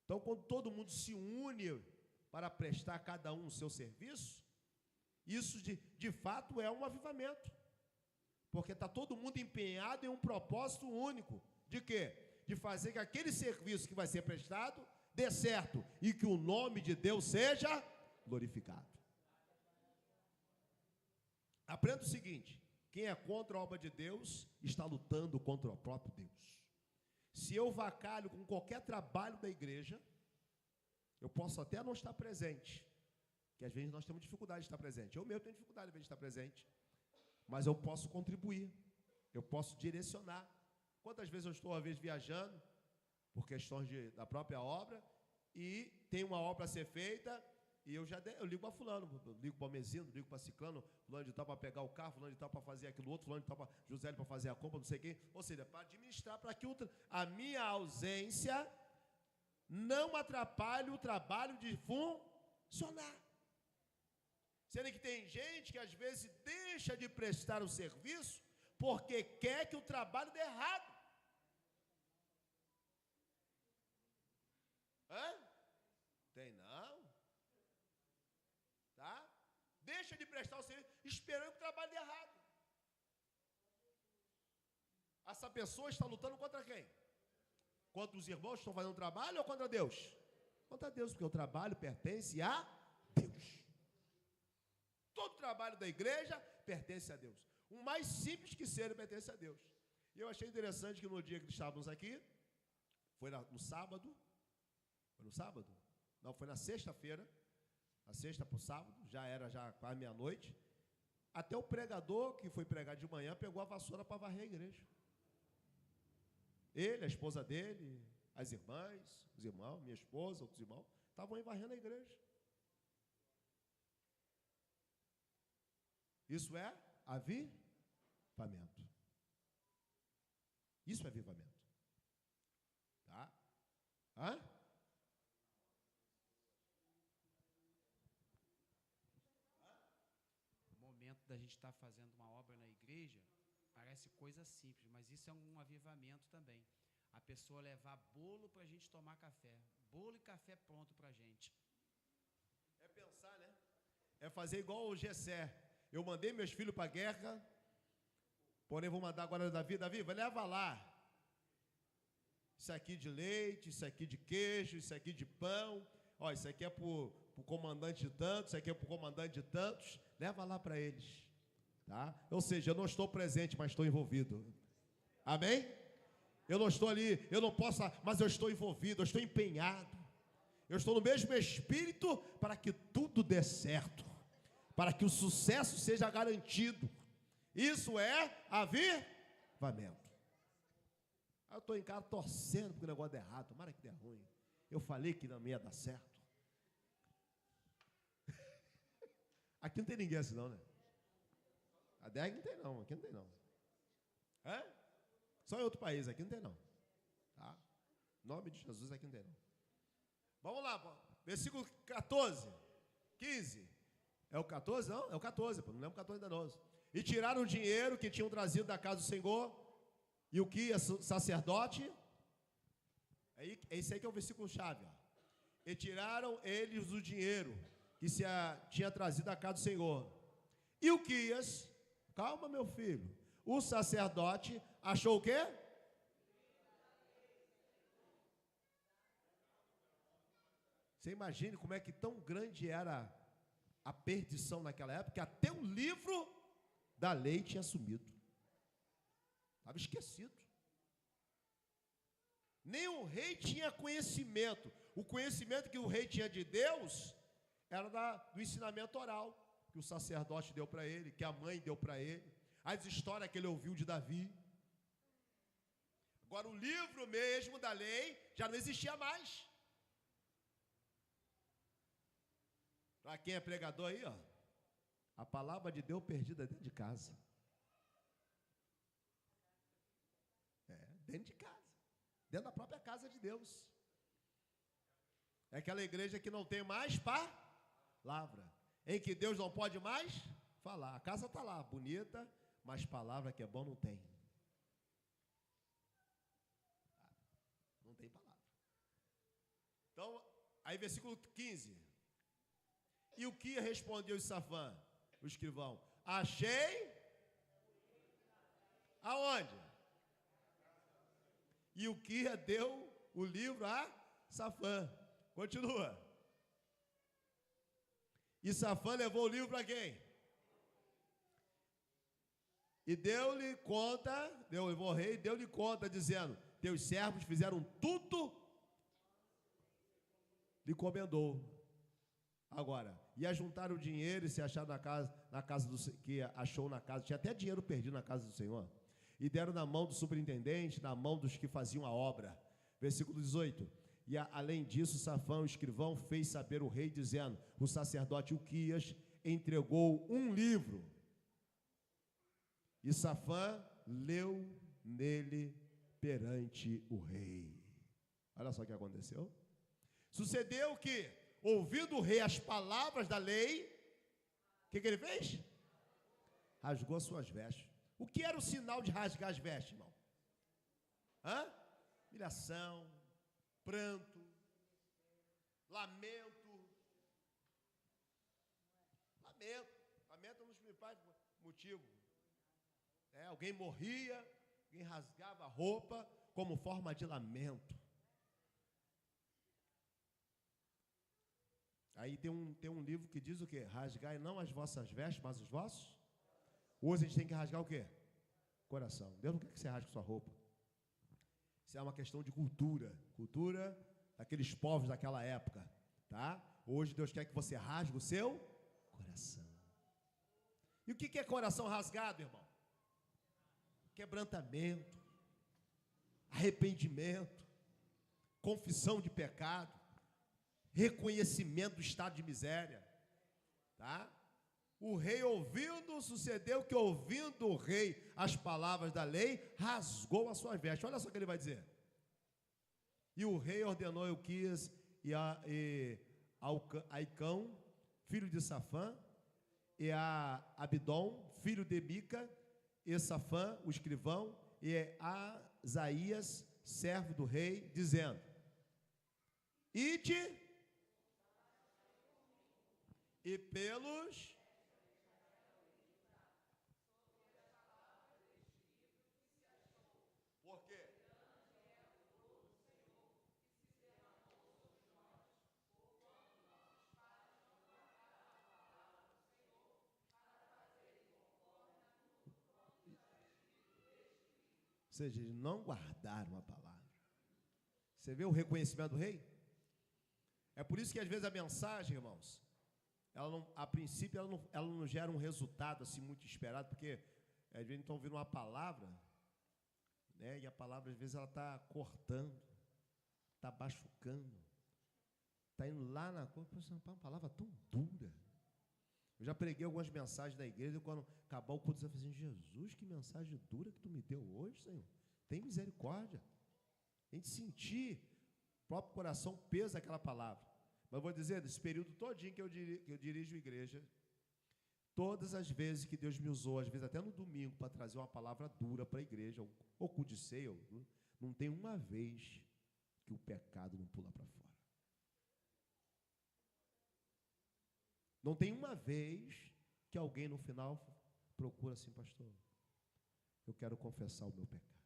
Então, quando todo mundo se une para prestar cada um o seu serviço, isso de fato é um avivamento, porque está todo mundo empenhado em um propósito único, de quê? De fazer que aquele serviço que vai ser prestado dê certo, e que o nome de Deus seja glorificado. Aprenda o seguinte, quem é contra a obra de Deus, está lutando contra o próprio Deus. Se eu vacalho com qualquer trabalho da igreja, eu posso até não estar presente, que às vezes nós temos dificuldade de estar presente. Eu mesmo tenho dificuldade às vezes de estar presente, mas eu posso contribuir, eu posso direcionar. Quantas vezes eu estou, às vezes, viajando, por questões da própria obra, e tem uma obra a ser feita, e eu ligo para fulano, ligo para o Mesino, ligo para ciclano, fulano de tal para pegar o carro, fulano de tal para fazer aquilo outro, fulano de tal para José para fazer a compra, não sei quem. Ou seja, para administrar, para que a minha ausência não atrapalhe o trabalho de funcionar. Sendo que tem gente que às vezes deixa de prestar o serviço porque quer que o trabalho dê errado. Hã? Tem não. Tá? Deixa de prestar o serviço esperando que o trabalho dê errado. Essa pessoa está lutando contra quem? Contra os irmãos que estão fazendo trabalho ou contra Deus? Contra Deus, porque o trabalho pertence a Deus. Todo trabalho da igreja pertence a Deus. O mais simples que seja pertence a Deus. E eu achei interessante que no dia que estávamos aqui, foi no sábado. Foi no sábado? Não, foi na sexta-feira. Na sexta para o sábado, já era quase meia-noite. Até o pregador, que foi pregar de manhã, pegou a vassoura para varrer a igreja. Ele, a esposa dele, as irmãs, os irmãos, minha esposa, outros irmãos, estavam aí varrendo a igreja. Isso é avivamento. Isso é avivamento. Tá? Hã? O momento da gente estar fazendo uma obra na igreja parece coisa simples, mas isso é um avivamento também. A pessoa levar bolo para a gente tomar café. Bolo e café pronto para a gente. É pensar, né? É fazer igual o Gessé. Eu mandei meus filhos para a guerra, porém vou mandar agora Davi. Davi, vai leva lá. Isso aqui de leite, isso aqui de queijo, isso aqui de pão. Ó, isso aqui é para o comandante de tantos, isso aqui é para o comandante de tantos. Leva lá para eles. Tá? Ou seja, eu não estou presente, mas estou envolvido. Amém? Eu não estou ali, eu não posso, mas eu estou envolvido, eu estou empenhado. Eu estou no mesmo espírito para que tudo dê certo, para que o sucesso seja garantido. Isso é avivamento. Eu estou em casa torcendo porque o negócio dê errado, tomara que dê ruim. Eu falei que não ia dar certo. Aqui não tem ninguém assim não, né? A DEG não tem não, aqui não tem não. É? Só em outro país, aqui não tem não. Tá? Em nome de Jesus, aqui não tem não. Vamos lá, versículo 14, 15. É o 14? Não, é o 14, não lembro o 14 ainda não. E tiraram o dinheiro que tinham trazido da casa do Senhor, e o que é sacerdote, esse aí que é o versículo chave. Ó. E tiraram eles o dinheiro que se tinha trazido da casa do Senhor. E o Quias, calma meu filho, o sacerdote achou o quê? Você imagine como é que tão grande era a perdição naquela época, que até o livro da lei tinha sumido. Estava esquecido. Nem o rei tinha conhecimento. O conhecimento que o rei tinha de Deus era do ensinamento oral, que o sacerdote deu para ele, que a mãe deu para ele, as histórias que ele ouviu de Davi. Agora o livro mesmo da lei já não existia mais. Para quem é pregador aí, ó, a palavra de Deus perdida dentro de casa. Dentro de casa. Dentro da própria casa de Deus. É aquela igreja que não tem mais palavra. Em que Deus não pode mais falar. A casa está lá, bonita, mas palavra que é bom não tem. Não tem palavra. Então, aí versículo 15. E o que respondeu Safã, o escrivão? Achei. Aonde? E o que deu o livro a Safã. Continua. E Safã levou o livro para quem? E deu-lhe conta, levou o rei, deu-lhe conta, dizendo: teus servos fizeram tudo, lhe encomendou. Agora, ia juntar o dinheiro e se achar na casa que achou na casa, tinha até dinheiro perdido na casa do Senhor, e deram na mão do superintendente, na mão dos que faziam a obra. Versículo 18. E além disso, Safã, o escrivão, fez saber o rei, dizendo: o sacerdote Uquias entregou um livro. E Safã leu nele perante o rei. Olha só o que aconteceu. Sucedeu que, ouvindo o rei as palavras da lei, o que ele fez? Rasgou as suas vestes. O que era o sinal de rasgar as vestes, irmão? Humilhação, pranto, lamento. Lamento é um dos principais motivos. Alguém morria, alguém rasgava a roupa como forma de lamento. Aí tem um livro que diz o quê? Rasgai não as vossas vestes, mas os vossos. Hoje a gente tem que rasgar o quê? Coração. Deus não quer que você rasgue sua roupa. Isso é uma questão de cultura. Cultura daqueles povos daquela época. Tá? Hoje Deus quer que você rasgue o seu coração. E o que é coração rasgado, irmão? Quebrantamento, arrependimento, confissão de pecado, reconhecimento do estado de miséria, tá? O rei sucedeu que ouvindo o rei as palavras da lei, rasgou as suas vestes. Olha só o que ele vai dizer. E o rei ordenou Euquias e Aicão, filho de Safã, e a Abidom, filho de Mica, e Safã, o escrivão, e Asaías, servo do rei, dizendo: Ide e pelos por quê? Ou seja, eles não guardaram a palavra. Você vê o reconhecimento do rei? É por isso que às vezes a mensagem, irmãos, a princípio ela não gera um resultado assim muito esperado, porque às vezes estão ouvindo uma palavra, né, e a palavra às vezes ela está cortando, está machucando, está indo lá na coisa, uma palavra tão dura. Eu já preguei algumas mensagens da igreja, e quando acabar o culto, eu falei assim: Jesus, que mensagem dura que tu me deu hoje, Senhor. Tem misericórdia. A gente sentir o próprio coração peso daquela palavra. Mas eu vou dizer, nesse período todinho que eu dirijo a igreja, todas as vezes que Deus me usou, às vezes até no domingo, para trazer uma palavra dura para a igreja, ou culto de ceia, não tem uma vez que o pecado não pula para fora. Não tem uma vez que alguém no final procura assim: pastor, eu quero confessar o meu pecado.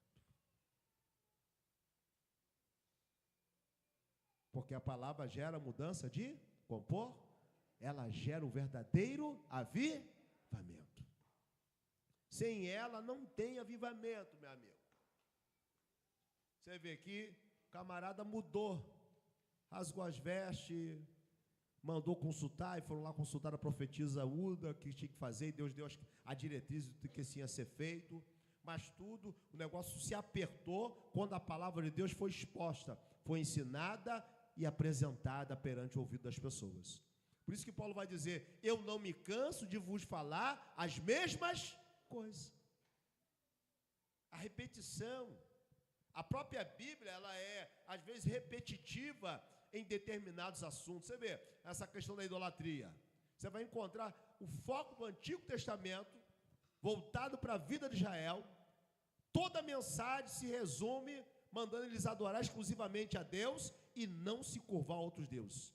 Porque a palavra gera mudança de compor, ela gera o verdadeiro avivamento. Sem ela não tem avivamento, meu amigo. Você vê aqui, o camarada mudou, rasgou as vestes, mandou consultar, e foram lá consultar a profetisa Uda, que tinha que fazer, e Deus deu a diretriz do que tinha a ser feito, mas tudo, o negócio se apertou quando a palavra de Deus foi exposta, foi ensinada e apresentada perante o ouvido das pessoas. Por isso que Paulo vai dizer: eu não me canso de vos falar as mesmas coisas. A repetição, a própria Bíblia, ela é, às vezes, repetitiva em determinados assuntos. Você vê, essa questão da idolatria. Você vai encontrar o foco do Antigo Testamento, voltado para a vida de Israel. Toda a mensagem se resume mandando eles adorar exclusivamente a Deus e não se curvar a outros deuses.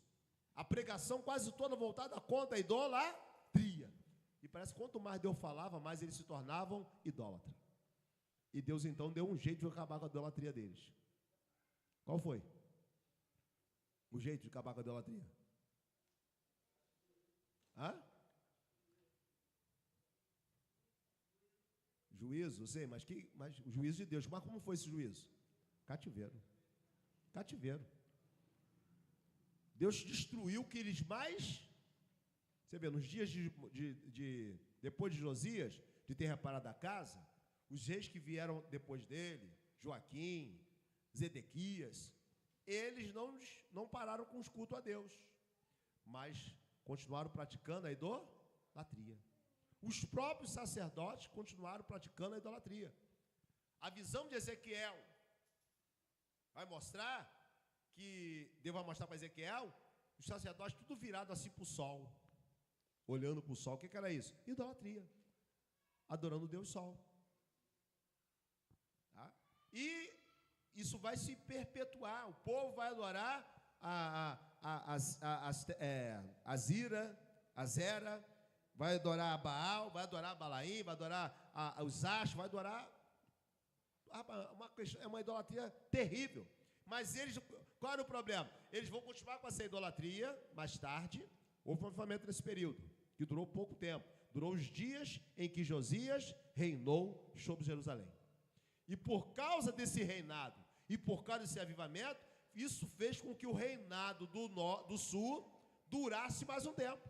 A pregação quase toda voltada contra a idolatria. E parece que quanto mais Deus falava, mais eles se tornavam idólatras. E Deus então deu um jeito de acabar com a idolatria deles. Qual foi o jeito de acabar com a idolatria? Juízo, eu sei, mas o juízo de Deus. Mas como foi esse juízo? Cativeiro. Cativeiro. Deus destruiu o que eles mais... Você vê, nos dias depois de Josias, de ter reparado a casa, os reis que vieram depois dele, Joaquim, Zedequias, eles não pararam com os cultos a Deus, mas continuaram praticando a idolatria. Os próprios sacerdotes continuaram praticando a idolatria. A visão de Ezequiel vai mostrar que Deus vai mostrar para Ezequiel, os sacerdotes tudo virado assim para o sol, olhando para o sol. O que era isso? Idolatria, adorando o Deus Sol. E isso vai se perpetuar. O povo vai adorar a Zera, vai adorar a Baal, vai adorar a Balaim, vai adorar os astros, vai adorar é uma idolatria terrível. Mas eles, qual era o problema? Eles vão continuar com essa idolatria. Mais tarde, houve um avivamento nesse período, que durou pouco tempo. Durou os dias em que Josias reinou sobre Jerusalém. E por causa desse reinado, e por causa desse avivamento, isso fez com que o reinado do sul durasse mais um tempo.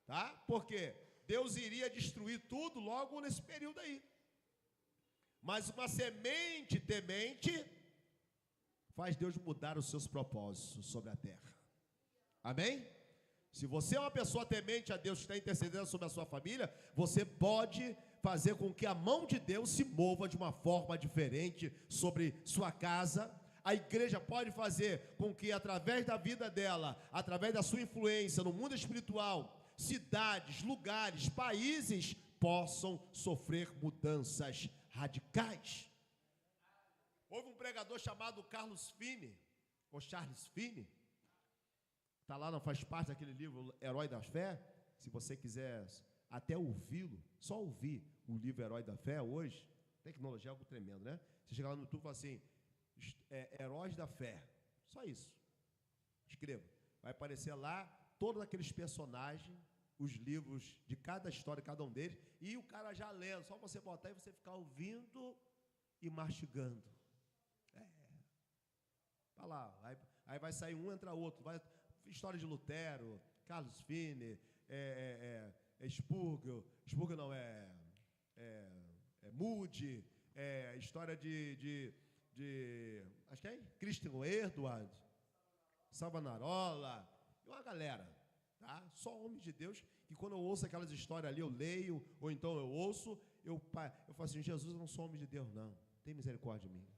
Tá? Porque Deus iria destruir tudo logo nesse período aí. Mas uma semente temente faz Deus mudar os seus propósitos sobre a terra. Amém? Se você é uma pessoa temente a Deus que está intercedendo sobre a sua família, você pode fazer com que a mão de Deus se mova de uma forma diferente sobre sua casa. A igreja pode fazer com que, através da vida dela, através da sua influência no mundo espiritual, cidades, lugares, países possam sofrer mudanças radicais. Houve um pregador chamado Charles Finney, está lá, não faz parte daquele livro Herói da Fé. Se você quiser até ouvi-lo, só ouvir o livro Herói da Fé hoje, tecnologia é algo tremendo, né? Você chega lá no YouTube e fala assim, Heróis da Fé, só isso, escreva, vai aparecer lá todos aqueles personagens, os livros de cada história, cada um deles, e o cara já lendo, só você botar e você ficar ouvindo e mastigando. Vai lá, aí vai sair um, entra outro, história de Lutero, Charles Finney, Spurgeon não, Moody, história de acho que é Christian Edwards, Savonarola, e uma galera, tá? Só homens de Deus, que quando eu ouço aquelas histórias ali, eu leio, ou então eu ouço, eu falo assim, Jesus, eu não sou homem de Deus, não, tem misericórdia de mim.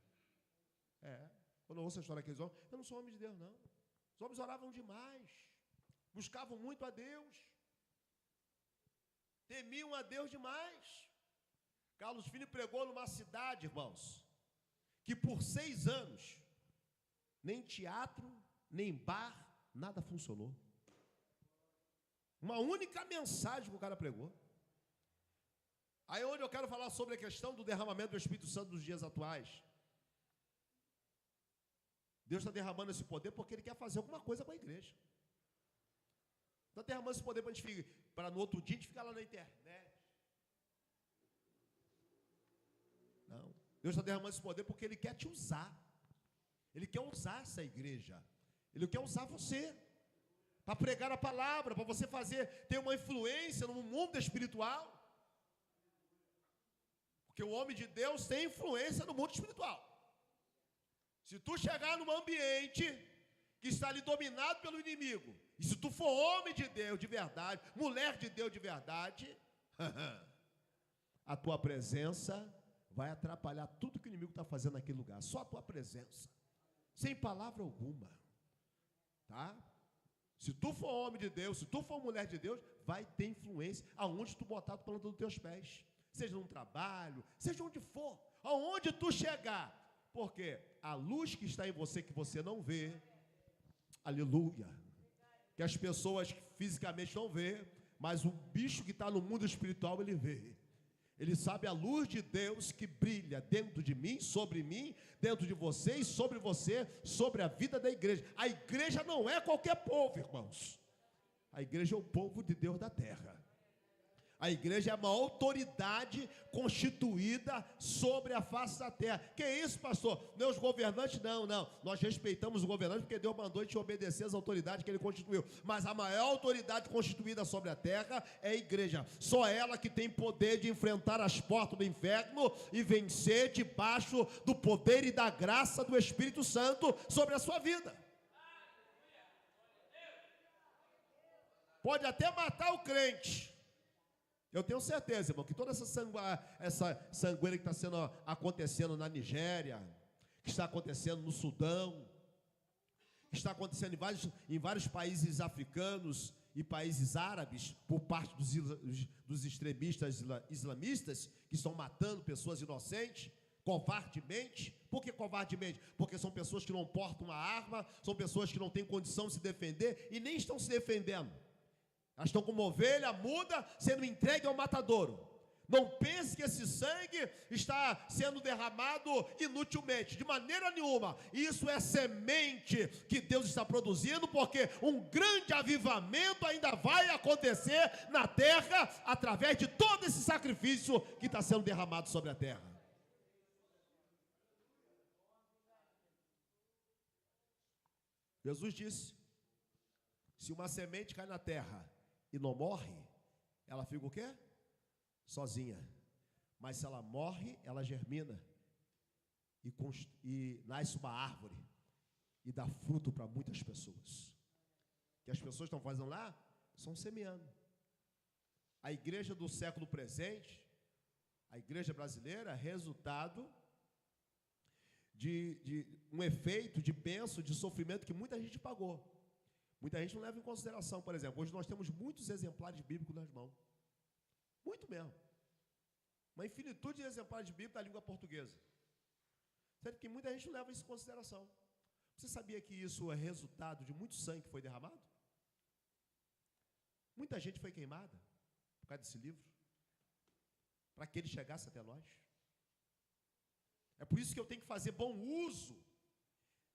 Quando eu ouço a história daqueles homens, eu não sou homem de Deus, não. Os homens oravam demais, buscavam muito a Deus, temiam a Deus demais. Carlos Finney pregou numa cidade, irmãos, que por 6 anos, nem teatro, nem bar, nada funcionou. Uma única mensagem que o cara pregou. Aí é onde eu quero falar sobre a questão do derramamento do Espírito Santo dos dias atuais. Deus está derramando esse poder porque Ele quer fazer alguma coisa com a igreja. Está derramando esse poder para no outro dia a gente ficar lá na internet. Não. Deus está derramando esse poder porque Ele quer te usar. Ele quer usar essa igreja. Ele quer usar você para pregar a palavra, para você ter uma influência no mundo espiritual. Porque o homem de Deus tem influência no mundo espiritual. Se tu chegar num ambiente que está ali dominado pelo inimigo, e se tu for homem de Deus de verdade, mulher de Deus de verdade, a tua presença vai atrapalhar tudo que o inimigo está fazendo naquele lugar. Só a tua presença, sem palavra alguma, tá? Se tu for homem de Deus, se tu for mulher de Deus, vai ter influência aonde tu botar a planta dos teus pés, seja num trabalho, seja onde for, aonde tu chegar. Porque a luz que está em você, que você não vê, aleluia, que as pessoas fisicamente não vê, mas o bicho que está no mundo espiritual, ele vê. Ele sabe a luz de Deus que brilha dentro de mim, sobre mim, dentro de você e sobre você, sobre a vida da igreja. A igreja não é qualquer povo, irmãos. A igreja é o povo de Deus da terra. A igreja é uma autoridade constituída sobre a face da terra. Que isso, pastor? Não, os governantes, não. Nós respeitamos o governante porque Deus mandou a gente obedecer às autoridades que ele constituiu. Mas a maior autoridade constituída sobre a terra é a igreja. Só ela que tem poder de enfrentar as portas do inferno e vencer debaixo do poder e da graça do Espírito Santo sobre a sua vida. Pode até matar o crente. Eu tenho certeza, irmão, que toda essa sangueira que está acontecendo na Nigéria, que está acontecendo no Sudão, que está acontecendo em vários países africanos e países árabes, por parte dos extremistas islamistas, que estão matando pessoas inocentes, covardemente. Por que covardemente? Porque são pessoas que não portam uma arma, são pessoas que não têm condição de se defender e nem estão se defendendo. Elas estão como ovelha muda sendo entregue ao matadouro. Não pense que esse sangue está sendo derramado inutilmente, de maneira nenhuma. Isso é semente que Deus está produzindo, porque um grande avivamento ainda vai acontecer na terra, através de todo esse sacrifício que está sendo derramado sobre a terra. Jesus disse, se uma semente cai na terra e não morre, ela fica o quê? Sozinha. Mas se ela morre, ela germina e nasce uma árvore e dá fruto para muitas pessoas. O que as pessoas estão fazendo lá? Estão semeando. A igreja do século presente, a igreja brasileira, é resultado de um efeito de bênção, de sofrimento que muita gente pagou. Muita gente não leva em consideração. Por exemplo, hoje nós temos muitos exemplares bíblicos nas mãos. Muito mesmo. Uma infinitude de exemplares de Bíblia da língua portuguesa. Certo que muita gente não leva isso em consideração. Você sabia que isso é resultado de muito sangue que foi derramado? Muita gente foi queimada por causa desse livro, para que ele chegasse até nós. É por isso que eu tenho que fazer bom uso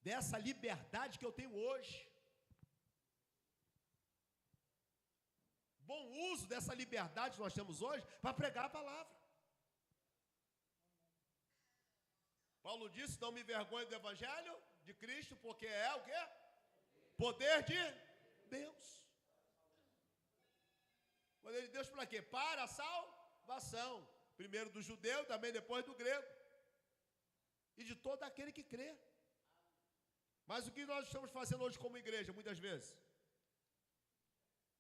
dessa liberdade que eu tenho hoje. Bom uso dessa liberdade que nós temos hoje para pregar a palavra. Paulo disse, não me envergonhe do evangelho de Cristo, porque é o quê? Poder de Deus. Poder de Deus para quê? Para a salvação. Primeiro do judeu, também depois do grego. E de todo aquele que crê. Mas o que nós estamos fazendo hoje como igreja, muitas vezes?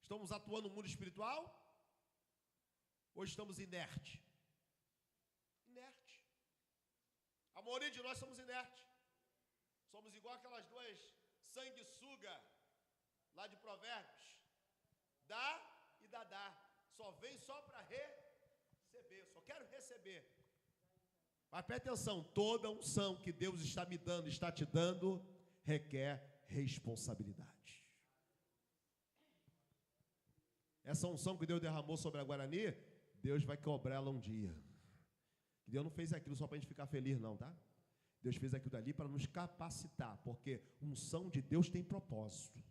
Estamos atuando no mundo espiritual? Ou estamos inertes? Inerte. A maioria de nós somos inertes. Somos igual aquelas duas sanguessugas lá de Provérbios. Dá e dá. Só vem só para receber. Só quero receber. Mas preste atenção, toda unção que Deus está me dando, está te dando, requer responsabilidade. Essa unção que Deus derramou sobre a Guarani, Deus vai cobrá-la um dia. Deus não fez aquilo só para a gente ficar feliz não, tá? Deus fez aquilo dali para nos capacitar, porque unção de Deus tem propósito.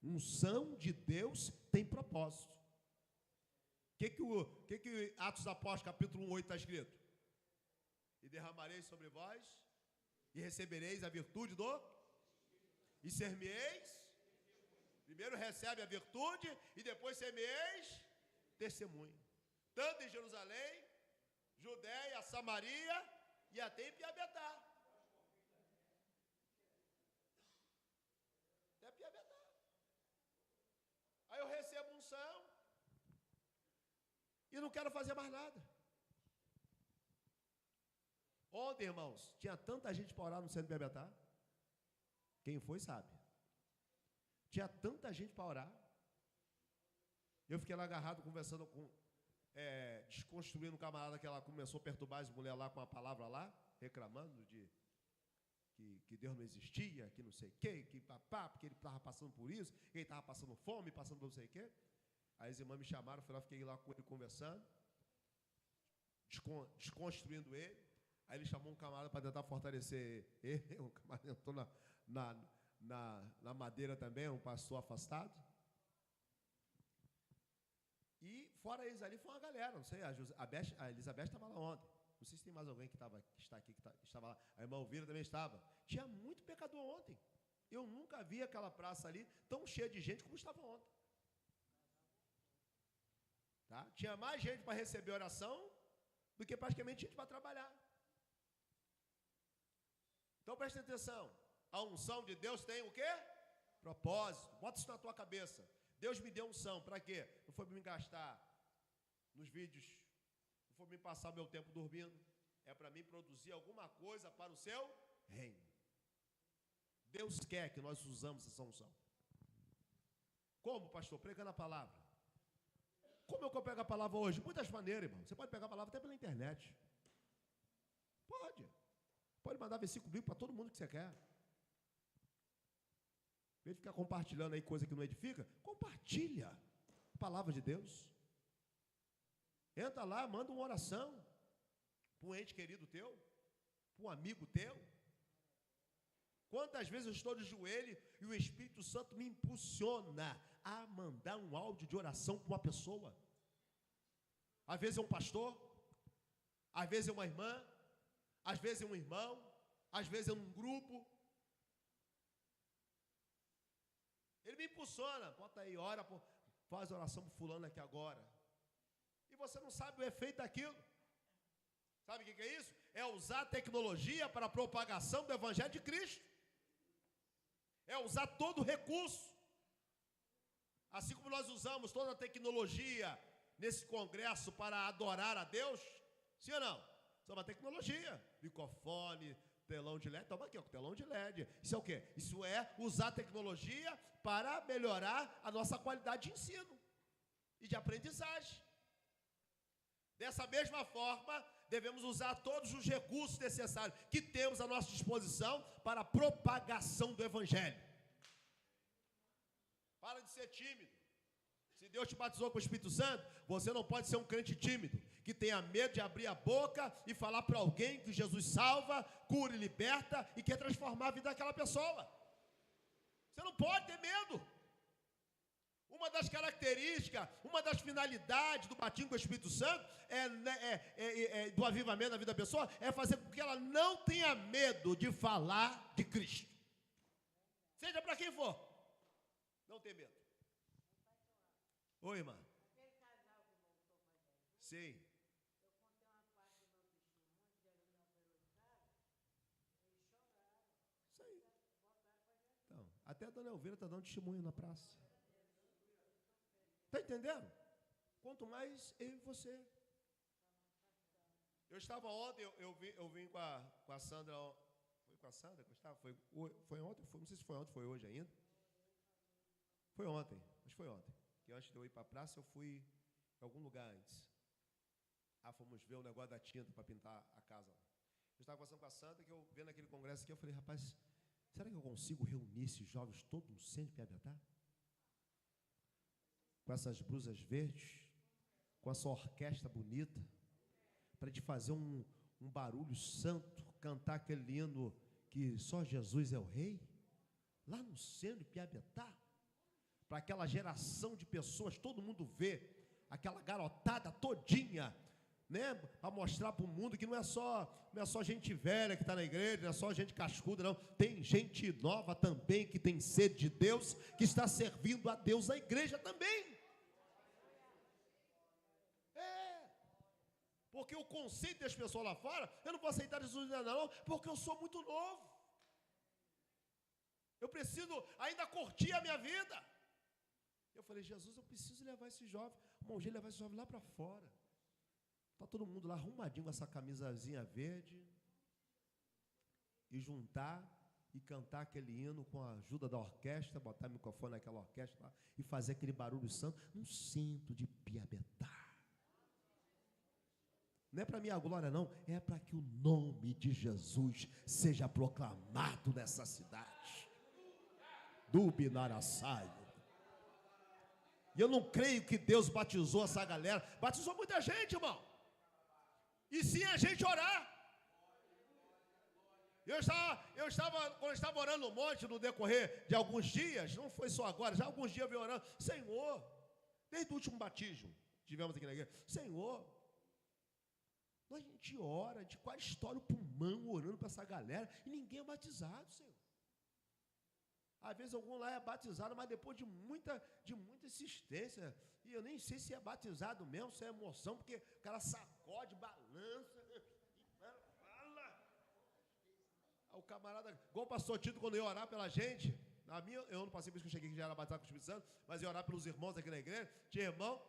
Unção de Deus tem propósito. O que Atos dos Apóstolos, capítulo 1, 8 está escrito? E derramareis sobre vós, e recebereis a virtude do... E ser-me-eis... Primeiro recebe a virtude, e depois ser-me-eis testemunho. Tanto em Jerusalém, Judéia, Samaria, e até em Piabetá. Até Piabetá. Aí eu recebo unção, e não quero fazer mais nada. Ontem, irmãos, tinha tanta gente para orar no centro de Piabetá. Quem foi sabe. Tinha tanta gente para orar. Eu fiquei lá agarrado, conversando desconstruindo um camarada que ela começou a perturbar as mulheres lá com a palavra lá, reclamando de que Deus não existia, que não sei o quê, que papá, porque ele estava passando por isso, que ele estava passando fome, passando por não sei o quê. Aí as irmãs me chamaram, fiquei lá com ele conversando, desconstruindo ele. Aí ele chamou um camarada para tentar fortalecer ele. O camarada entrou na madeira também, um pastor afastado. E fora eles ali, foi uma galera, não sei, a Elizabeth estava lá ontem. Não sei se tem mais alguém que está aqui, estava lá. A irmã Elvira também estava. Tinha muito pecador ontem. Eu nunca vi aquela praça ali tão cheia de gente como estava ontem. Tá? Tinha mais gente para receber oração do que praticamente gente para trabalhar. Então preste atenção. A unção de Deus tem o quê? Propósito. Bota isso na tua cabeça. Deus me deu unção. Para quê? Não foi para me gastar nos vídeos. Não foi para me passar meu tempo dormindo. É para mim produzir alguma coisa para o seu reino. Deus quer que nós usamos essa unção. Como, pastor? Pregando a palavra. Como eu pego a palavra hoje? Muitas maneiras, irmão. Você pode pegar a palavra até pela internet. Pode mandar versículo bíblico para todo mundo que você quer. Em vez de ficar compartilhando aí coisa que não edifica, compartilha a palavra de Deus. Entra lá, manda uma oração para um ente querido teu, para um amigo teu. Quantas vezes eu estou de joelho e o Espírito Santo me impulsiona a mandar um áudio de oração para uma pessoa. Às vezes é um pastor, às vezes é uma irmã, às vezes é um irmão, às vezes é um grupo. Ele me impulsiona, bota aí, ora, faz oração para fulano aqui agora. E você não sabe o efeito daquilo. Sabe o que é isso? É usar a tecnologia para a propagação do Evangelho de Cristo. É usar todo o recurso. Assim como nós usamos toda a tecnologia nesse congresso para adorar a Deus, sim ou não? Isso é uma tecnologia. Microfone, telão de LED. Toma aqui, ó, telão de LED. Isso é o quê? Isso é usar a tecnologia para melhorar a nossa qualidade de ensino e de aprendizagem. Dessa mesma forma, devemos usar todos os recursos necessários que temos à nossa disposição para a propagação do Evangelho. Para de ser tímido. Se Deus te batizou com o Espírito Santo, você não pode ser um crente tímido, que tenha medo de abrir a boca e falar para alguém que Jesus salva, cura e liberta e quer transformar a vida daquela pessoa. Você não pode ter medo. Uma das características, uma das finalidades do batismo com o Espírito Santo, do avivamento da vida da pessoa, é fazer com que ela não tenha medo de falar de Cristo. Seja para quem for, não tem medo. Oi, irmã. Sim. Isso aí. Então, até a dona Elvira está dando testemunho na praça. Está entendendo? Quanto mais eu e você. Eu estava ontem, eu vim com a Sandra. Foi com a Sandra que eu estava? Foi ontem? Não sei se foi ontem, foi hoje ainda. Foi ontem, mas foi ontem. Que antes de eu ir para a praça, eu fui em algum lugar antes. Fomos ver o negócio da tinta para pintar a casa. Eu estava conversando com a Sandra, que eu vendo aquele congresso aqui, eu falei, rapaz, será que eu consigo reunir esses jovens todos no centro de Piabetá? Com essas blusas verdes, com essa orquestra bonita, para te fazer um barulho santo, cantar aquele hino que só Jesus é o Rei, lá no centro de Piabetá, para aquela geração de pessoas, todo mundo vê, aquela garotada todinha, né, para mostrar para o mundo que não é só gente velha que está na igreja, não é só gente cascuda, não, tem gente nova também que tem sede de Deus, que está servindo a Deus na igreja também. Porque o conceito das pessoas lá fora, eu não vou aceitar Jesus ainda não, porque eu sou muito novo. Eu preciso ainda curtir a minha vida. Eu falei, Jesus, eu preciso levar esse jovem, irmão, levar esse jovem lá para fora. Está todo mundo lá arrumadinho com essa camisazinha verde. E juntar e cantar aquele hino com a ajuda da orquestra, botar o microfone naquela orquestra lá, e fazer aquele barulho santo no centro de Piabetá. Não é para minha glória não, é para que o nome de Jesus seja proclamado nessa cidade. Do Binaraçaio. E eu não creio que Deus batizou essa galera. Batizou muita gente, irmão. E sim a gente orar. Quando eu estava orando no monte, no decorrer de alguns dias, não foi só agora, já alguns dias eu venho orando, Senhor, desde o último batismo que tivemos aqui na igreja, Senhor, a gente ora, a gente quase estoura o pulmão orando para essa galera, e ninguém é batizado, Senhor. Às vezes algum lá é batizado, mas depois de muita insistência, e eu nem sei se é batizado mesmo, se é emoção, porque o cara sacode, balança, e fala. O camarada, igual o pastor Tito, quando ia orar pela gente, eu não passei por isso que eu cheguei que já era batizado com o Espírito Santo, mas ia orar pelos irmãos aqui na igreja, tinha irmão,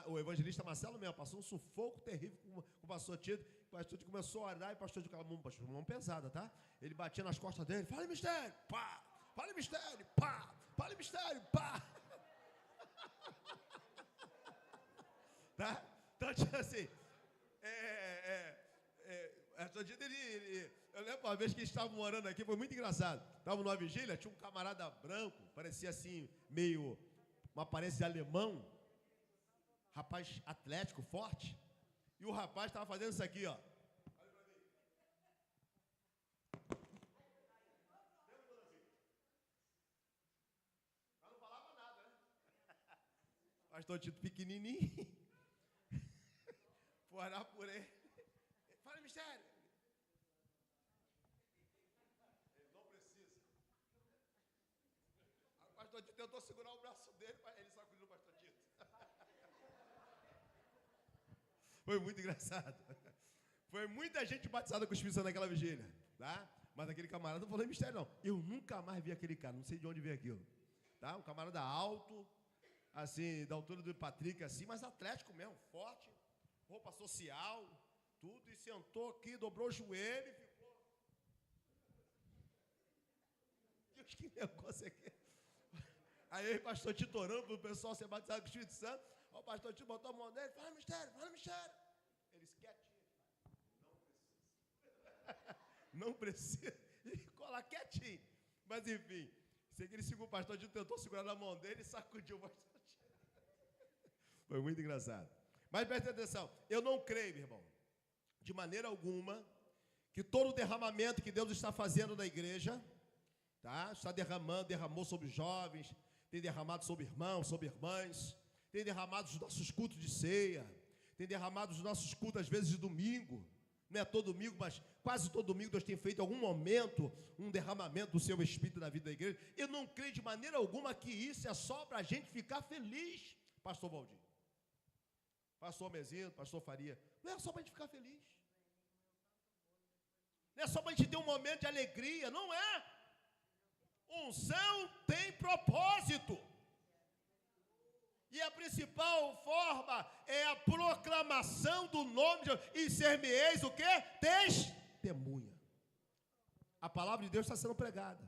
o evangelista Marcelo mesmo, passou um sufoco terrível com o pastor Tito. O pastor Tito começou a orar e o pastor Tito calmou, pastor, mão pesada, tá? Ele batia nas costas dele, fala mistério, pá, fala mistério, pá, fala mistério, pá. Tá? Então, tipo assim, Eu lembro uma vez que estavam orando aqui, foi muito engraçado. Estavam numa vigília, tinha um camarada branco, parecia assim, meio, uma aparência de alemão, rapaz atlético, forte, e o rapaz estava fazendo isso aqui, ó. Pastor Tito pequenininho, foi orar por ele. Fala, mistério. Ele não precisa. O pastor Tito tentou segurar o braço dele, ele sacudiu o pastor Tito. Foi muito engraçado. Foi muita gente batizada com o Espírito Santo naquela vigília, tá? Mas aquele camarada não falou em mistério, não. Eu nunca mais vi aquele cara, não sei de onde veio aquilo. Tá? Um camarada alto, assim, da altura do Patrick, assim, mas atlético mesmo, forte, roupa social, tudo, e sentou aqui, dobrou o joelho e ficou. Deus, que negócio é que? Aí o pastor Tito orando para o pessoal ser batizado com o Espírito Santo, o pastor Tito botou a mão nele, fala mistério, fala mistério. Eles quietinho. Não precisa. E ficou lá quietinho. Mas enfim, sei que ele segurou o pastor Tito, tentou segurar na mão dele e sacudiu o pastor Tito. Foi muito engraçado. Mas preste atenção, eu não creio, meu irmão, de maneira alguma, que todo o derramamento que Deus está fazendo na igreja, tá? Está derramou sobre os jovens, tem derramado sobre irmãos, sobre irmãs, tem derramado os nossos cultos de ceia, tem derramado os nossos cultos às vezes de domingo, não é todo domingo, mas quase todo domingo Deus tem feito em algum momento um derramamento do seu Espírito na vida da igreja. Eu não creio de maneira alguma que isso é só para a gente ficar feliz, pastor Valdir, pastor Mezinho, pastor Faria, não é só para a gente ficar feliz, não é só para a gente ter um momento de alegria, não é. Unção tem propósito. E a principal forma é a proclamação do nome de Deus. E ser-me-eis o quê? Testemunha. A palavra de Deus está sendo pregada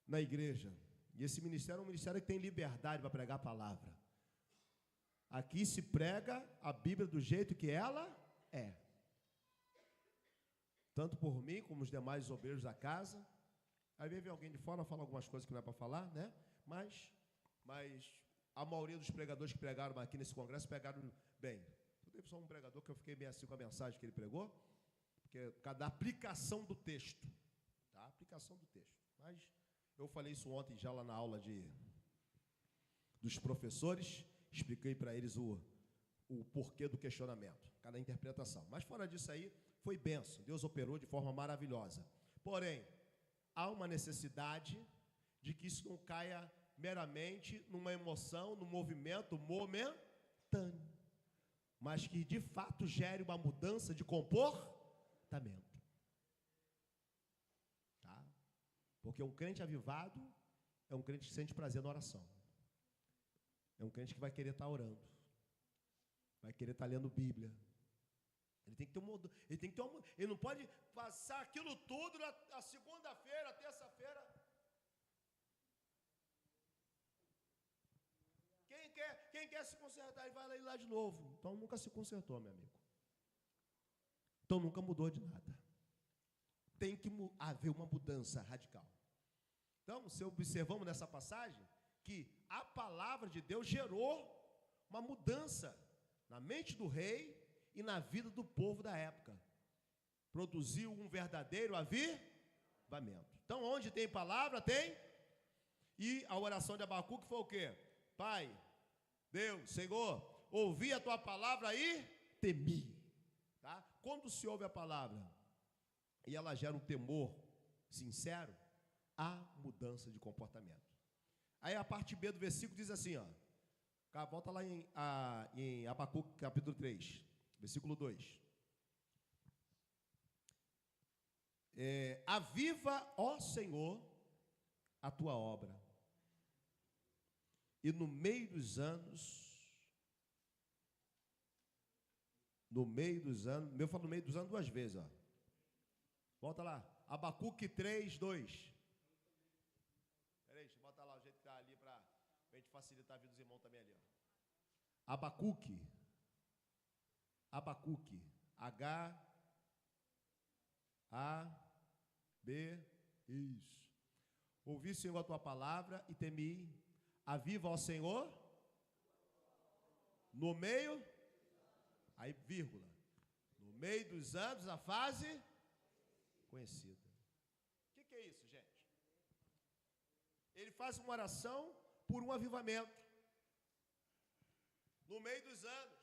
na igreja. E esse ministério é um ministério que tem liberdade para pregar a palavra. Aqui se prega a Bíblia do jeito que ela é. Tanto por mim como os demais obreiros da casa. Aí vem alguém de fora, fala algumas coisas que não é para falar, né? Mas a maioria dos pregadores que pregaram aqui nesse congresso pregaram bem. Teve só um pregador que eu fiquei meio assim com a mensagem que ele pregou, porque é por causa da aplicação do texto, tá? Aplicação do texto. Mas eu falei isso ontem já lá na aula dos professores, expliquei para eles o porquê do questionamento, cada interpretação. Mas fora disso aí, foi bênção. Deus operou de forma maravilhosa. Porém, há uma necessidade de que isso não caia meramente numa emoção, num movimento momentâneo, mas que de fato gere uma mudança de comportamento. Tá? Porque um crente avivado é um crente que sente prazer na oração. É um crente que vai querer estar orando, vai querer estar lendo Bíblia. Ele tem que ter ele não pode passar aquilo tudo na segunda-feira, terça-feira. Quem quer se consertar, ele vai lá de novo. Então nunca se consertou, meu amigo. Então nunca mudou de nada. Tem que haver uma mudança radical. Então, se observamos nessa passagem, que a palavra de Deus gerou uma mudança na mente do rei e na vida do povo da época. Produziu um verdadeiro avivamento. Então, onde tem palavra, tem. E a oração de Abacuque foi o quê? Pai, Deus, Senhor, ouvi a tua palavra e temi. Tá? Quando se ouve a palavra e ela gera um temor sincero, há mudança de comportamento. Aí a parte B do versículo diz assim, ó. Volta lá em Abacuque, capítulo 3, versículo 2. Aviva, ó Senhor, a tua obra. E no meio dos anos, eu falo no meio dos anos duas vezes, ó. Volta lá, Abacuque 3, 2. Peraí, deixa eu botar lá o jeito que está ali para a gente facilitar a vida dos irmãos também ali, ó. Abacuque, H, A, B, isso. Ouvi, Senhor, a tua palavra e temi. Aviva ao Senhor. No meio, aí vírgula. No meio dos anos, a fase conhecida. O que é isso, gente? Ele faz uma oração por um avivamento. No meio dos anos.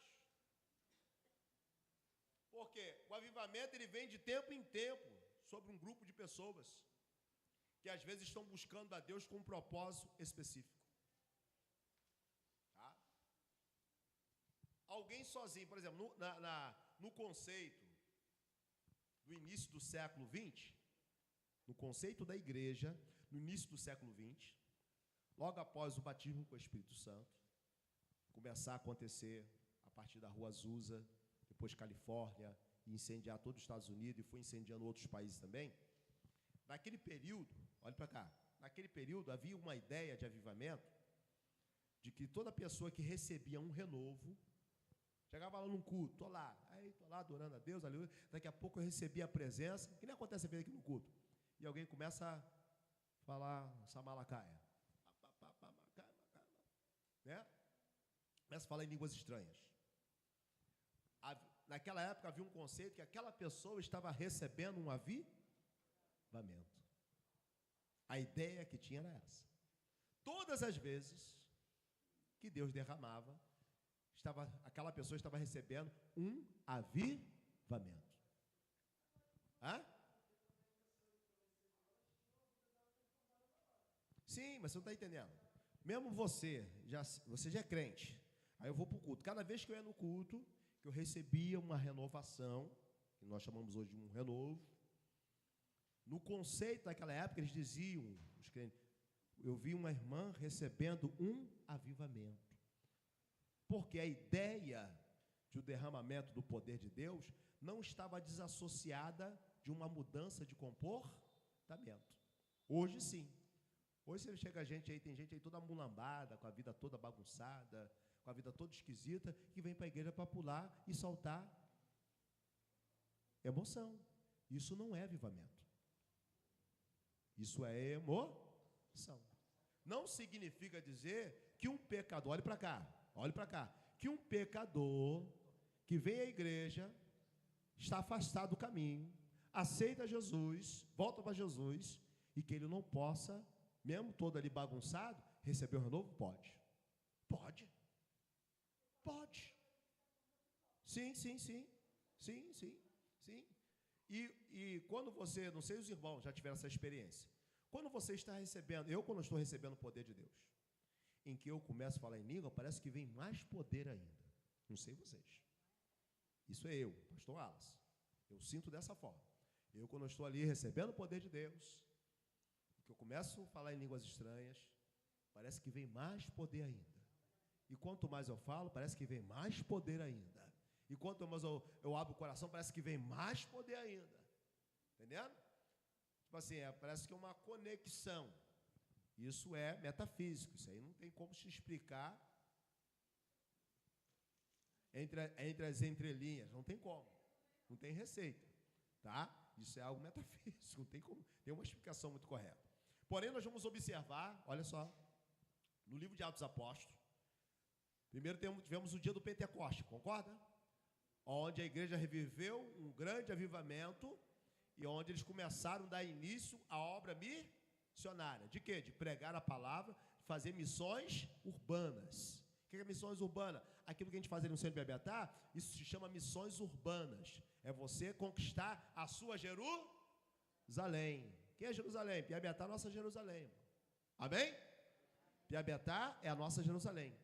Porque o avivamento ele vem de tempo em tempo sobre um grupo de pessoas que às vezes estão buscando a Deus com um propósito específico. Tá? Alguém sozinho, por exemplo, no conceito do início do século XX, no conceito da igreja, no início do século XX, logo após o batismo com o Espírito Santo, começar a acontecer a partir da Rua Azusa, depois Califórnia, e incendiar todos os Estados Unidos, e foi incendiando outros países também. Naquele período, olha para cá, naquele período havia uma ideia de avivamento, de que toda pessoa que recebia um renovo, chegava lá num culto, estou lá adorando a Deus, aleluia, daqui a pouco eu recebia a presença, que nem acontece aqui no culto, e alguém começa a falar samalacaia, né? Começa a falar em línguas estranhas. Naquela época havia um conceito que aquela pessoa estava recebendo um avivamento. A ideia que tinha era essa. Todas as vezes que Deus derramava, aquela pessoa estava recebendo um avivamento. Hã? Sim, mas você não está entendendo. Mesmo você já é crente. Aí eu vou para o culto. Cada vez que eu ia no culto, que eu recebia uma renovação, que nós chamamos hoje de um renovo. No conceito daquela época, eles diziam, os crentes, eu vi uma irmã recebendo um avivamento. Porque a ideia de um derramamento do poder de Deus não estava desassociada de uma mudança de comportamento. Hoje sim. Hoje você chega tem gente aí toda mulambada, com a vida toda bagunçada, com a vida toda esquisita, que vem para a igreja para pular e soltar emoção. Isso não é avivamento. Isso é emoção. Não significa dizer que um pecador, olhe para cá, que um pecador que vem à igreja, está afastado do caminho, aceita Jesus, volta para Jesus, e que ele não possa, mesmo todo ali bagunçado, receber o renovo? Pode. Sim. E quando você, não sei os irmãos já tiveram essa experiência, quando você está recebendo, quando estou recebendo o poder de Deus, em que eu começo a falar em língua, parece que vem mais poder ainda. Não sei vocês. Isso é eu, pastor Alas. Eu sinto dessa forma. Quando eu estou ali recebendo o poder de Deus, que eu começo a falar em línguas estranhas, parece que vem mais poder ainda. E quanto mais eu falo, parece que vem mais poder ainda. E quanto mais eu abro o coração, parece que vem mais poder ainda. Entendendo? Tipo assim, parece que é uma conexão. Isso é metafísico. Isso aí não tem como se explicar entre as entrelinhas. Não tem como. Não tem receita. Tá? Isso é algo metafísico. Não tem como. Tem uma explicação muito correta. Porém, nós vamos observar, olha só, no livro de Atos dos Apóstolos, primeiro tivemos o dia do Pentecoste, concorda? Onde a igreja reviveu um grande avivamento e onde eles começaram a dar início à obra missionária. De quê? De pregar a palavra, fazer missões urbanas. O que é missões urbanas? Aquilo que a gente faz ali no centro de Piabetá, isso se chama missões urbanas. É você conquistar a sua Jerusalém. Quem é Jerusalém? Piabetá é a nossa Jerusalém. Amém? Piabetá é a nossa Jerusalém.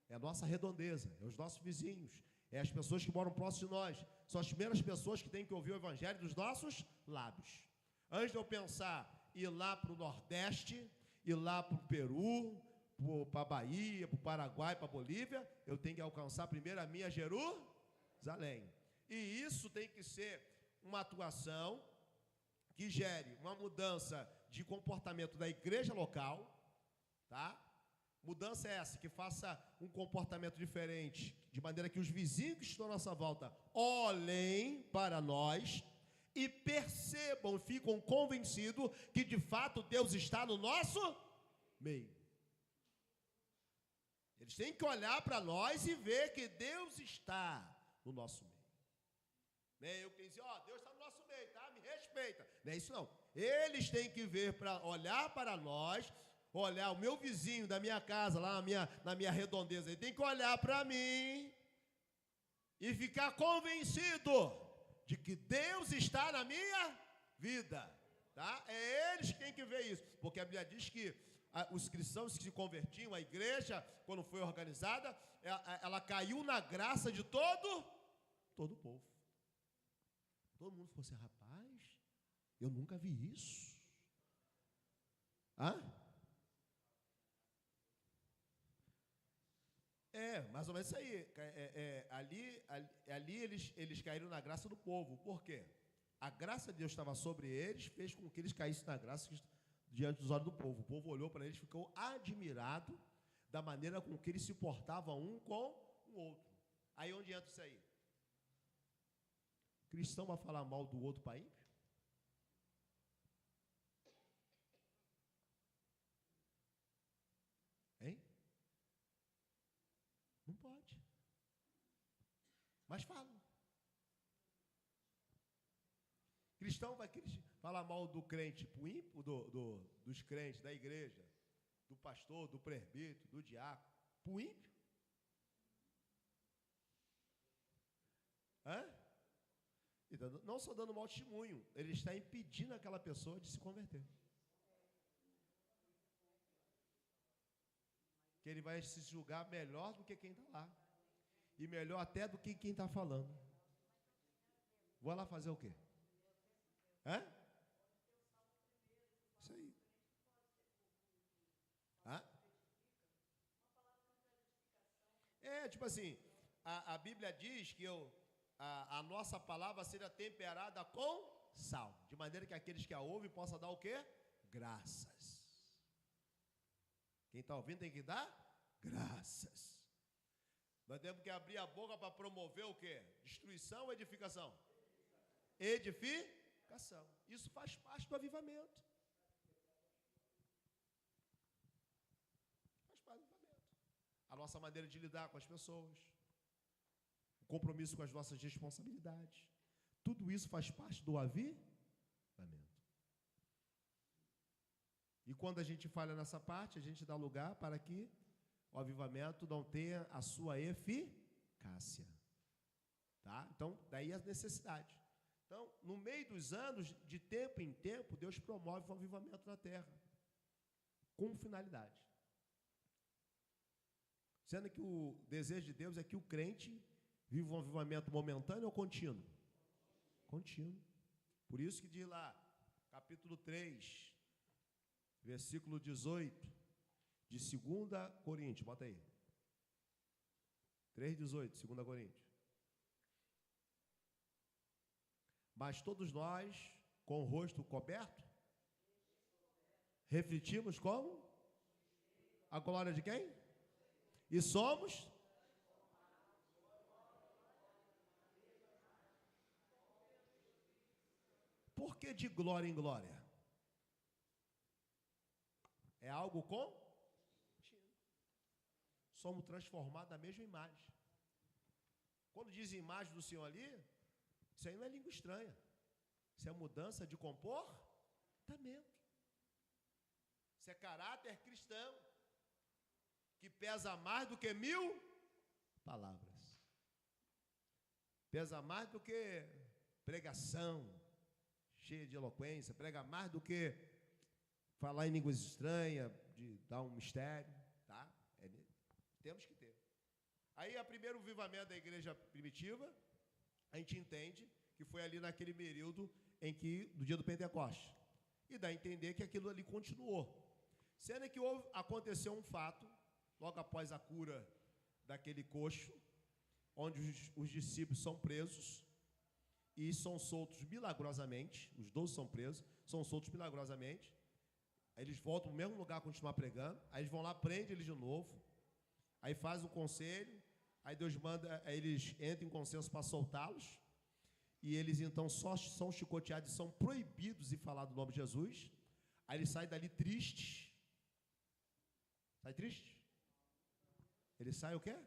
É a nossa redondeza, é os nossos vizinhos, é as pessoas que moram próximo de nós. São as primeiras pessoas que têm que ouvir o evangelho dos nossos lábios. Antes de eu pensar em ir lá para o Nordeste, ir lá para o Peru, para a Bahia, para o Paraguai, para a Bolívia, eu tenho que alcançar primeiro a minha Jerusalém. E isso tem que ser uma atuação que gere uma mudança de comportamento da igreja local, tá? Mudança é essa, que faça um comportamento diferente, de maneira que os vizinhos que estão à nossa volta olhem para nós, e percebam, ficam convencidos que de fato Deus está no nosso meio. Eles têm que olhar para nós e ver que Deus está no nosso meio. Não é eu que tenho que dizer, ó, Deus está no nosso meio, tá? Me respeita. Não é isso não. Eles têm que ver, para olhar para nós, olhar o meu vizinho da minha casa, lá na minha redondeza, ele tem que olhar para mim e ficar convencido de que Deus está na minha vida, tá? É eles que têm que ver isso, porque a Bíblia diz que os cristãos que se convertiam, a igreja, quando foi organizada, ela caiu na graça de todo o povo. Todo mundo falou assim, rapaz, eu nunca vi isso. Hã? Mais ou menos isso aí. Ali eles caíram na graça do povo. Por quê? A graça de Deus estava sobre eles, fez com que eles caíssem na graça diante dos olhos do povo. O povo olhou para eles e ficou admirado da maneira com que eles se portavam um com o outro. Aí onde entra isso aí? Cristão vai falar mal do outro para ímpio? Hein? Não pode. Mas fala. Cristão vai falar mal do crente para o ímpio, dos crentes, da igreja, do pastor, do presbítero, do diácono, para o ímpio? Hã? Então, não só dando mau testemunho, ele está impedindo aquela pessoa de se converter. Que ele vai se julgar melhor do que quem está lá. E melhor até do que quem está falando. Vou lá fazer o quê? Hã? Isso aí. Hã? Tipo assim, a Bíblia diz que a nossa palavra seja temperada com sal, de maneira que aqueles que a ouvem possam dar o quê? Graças. Quem está ouvindo tem que dar graças. Nós temos que abrir a boca para promover o quê? Destruição ou edificação? Edificação. Isso faz parte do avivamento. Faz parte do avivamento. A nossa maneira de lidar com as pessoas. O compromisso com as nossas responsabilidades. Tudo isso faz parte do avivamento. E quando a gente falha nessa parte, a gente dá lugar para que o avivamento não tenha a sua eficácia. Tá? Então, daí a necessidade. Então, no meio dos anos, de tempo em tempo, Deus promove um avivamento na terra. Com finalidade. Sendo que o desejo de Deus é que o crente viva um avivamento momentâneo ou contínuo? Contínuo. Por isso que diz lá, capítulo 3, versículo 18, de 2 Coríntios, bota aí. 3,18, 2 Coríntios. Mas todos nós, com o rosto coberto, refletimos como? A glória de quem? E somos? Por que de glória em glória? É algo contínuo. Somos transformados na mesma imagem. Quando diz imagem do Senhor ali, isso aí não é língua estranha. Isso é mudança de comportamento. Isso é caráter cristão, que pesa mais do que 1000 palavras. Pesa mais do que pregação cheia de eloquência, prega mais do que falar em línguas estranhas, de dar um mistério, tá? Temos que ter. Aí, o primeiro avivamento da igreja primitiva, a gente entende que foi ali naquele período do dia do Pentecostes. E dá a entender que aquilo ali continuou. Sendo que aconteceu um fato, logo após a cura daquele coxo, onde os discípulos são presos e são soltos milagrosamente. Os 12 são presos, são soltos milagrosamente. Aí eles voltam para o mesmo lugar continuar pregando. Aí eles vão lá, prendem eles de novo. Aí faz o conselho. Aí Deus manda, aí eles entram em consenso para soltá-los. e eles então só são chicoteados e são proibidos de falar do nome de Jesus. Aí eles saem dali tristes. Sai triste? Eles saem o quê?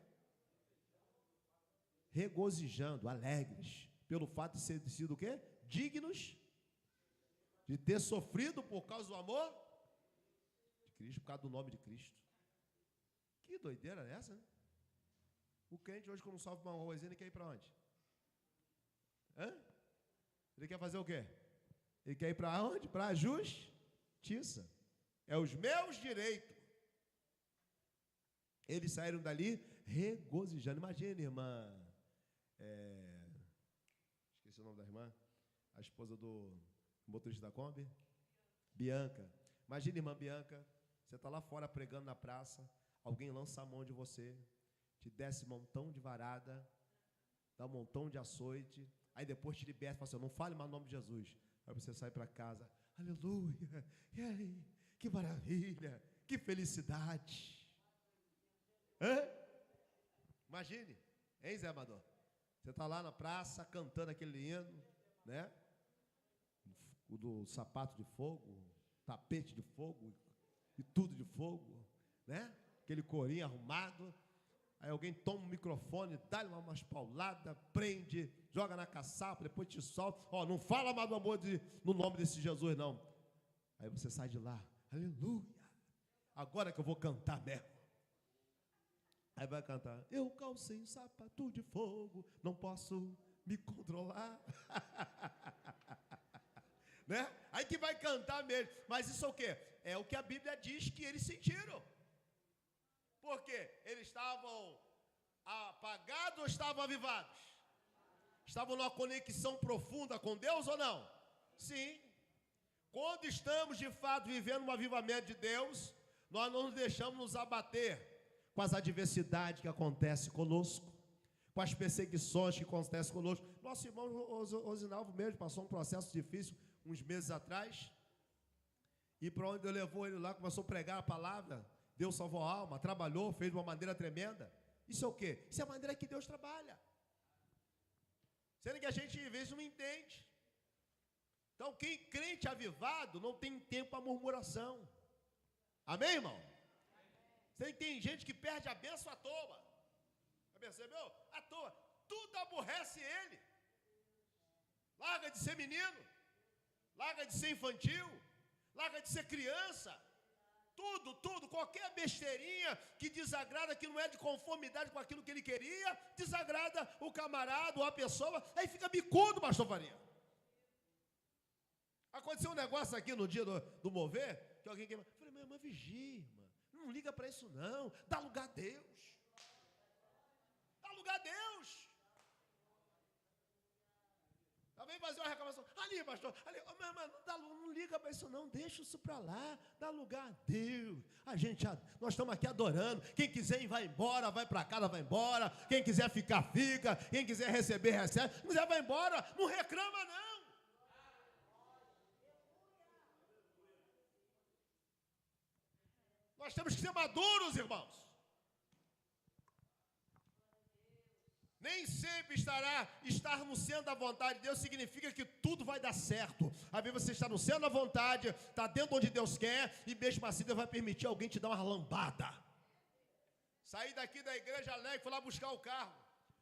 Regozijando, alegres, pelo fato de serem sido o quê? Dignos de ter sofrido por causa do amor de Cristo, por causa do nome de Cristo. Que doideira é essa, né? O crente hoje, quando sofre uma arrozinha, ele quer ir para onde? Hã? Ele quer fazer o quê? Ele quer ir para onde? Para a justiça. É os meus direitos. Eles saíram dali regozijando. Imagina, irmã. Esqueci o nome da irmã. A esposa do motorista da Kombi. Bianca. Imagina, irmã Bianca. Você está lá fora pregando na praça. Alguém lança a mão de você. Te desce um montão de varada. Dá um montão de açoite. Aí depois te liberta e fala assim, não fale mais o nome de Jesus. Aí você sai para casa. Aleluia. E aí? Que maravilha. Que felicidade. Hã? Imagine, hein, Zé Amador? Você está lá na praça cantando aquele hino, né? O do sapato de fogo, tapete de fogo e tudo de fogo, né? Aquele corinho arrumado. Aí alguém toma o microfone, dá-lhe umas pauladas, prende, joga na caçapa, depois te solta. Ó, não fala mais do amor no nome desse Jesus, não. Aí você sai de lá, aleluia. Agora que eu vou cantar mesmo. Aí vai cantar, eu calcei um sapato de fogo, não posso me controlar. Né? Aí que vai cantar mesmo. Mas isso é o quê? É o que a Bíblia diz que eles sentiram. Por quê? Eles estavam apagados ou estavam avivados? Estavam numa conexão profunda com Deus ou não? Sim. Quando estamos de fato vivendo um avivamento de Deus, nós não nos deixamos nos abater com as adversidades que acontecem conosco, com as perseguições que acontecem conosco. Nosso irmão Rosinalvo mesmo passou um processo difícil uns meses atrás, e para onde eu levou ele lá, começou a pregar a palavra, Deus salvou a alma, trabalhou, fez de uma maneira tremenda. Isso é o quê? Isso é a maneira que Deus trabalha. Sendo que a gente, às vezes, não entende. Então, quem crente avivado não tem tempo para murmuração. Amém, irmão? Tem gente que perde a bênção à toa. Percebeu? À toa. Tudo aborrece ele. Larga de ser menino. Larga de ser infantil. Larga de ser criança. Tudo, qualquer besteirinha que desagrada, que não é de conformidade com aquilo que ele queria, desagrada o camarada ou a pessoa, aí fica bicudo, pastor Faria. Aconteceu um negócio aqui no dia do mover, que alguém queima. Eu falei, mas vigia, irmã. Não liga para isso não, dá lugar a Deus. Dá lugar a Deus. Também fazer uma reclamação, ali pastor, ali, mas não liga para isso não, deixa isso para lá, dá lugar a Deus. Nós estamos aqui adorando, quem quiser ir vai embora, vai para casa, vai embora, quem quiser ficar, fica, quem quiser receber, recebe, quem quiser vai embora, não reclama não. Nós temos que ser maduros, irmãos. Nem sempre estarmos sendo da vontade de Deus significa que tudo vai dar certo. Às vezes você está no centro da vontade, está dentro onde Deus quer, e mesmo assim Deus vai permitir alguém te dar uma lambada. Saí daqui da igreja alegre, fui lá buscar o carro.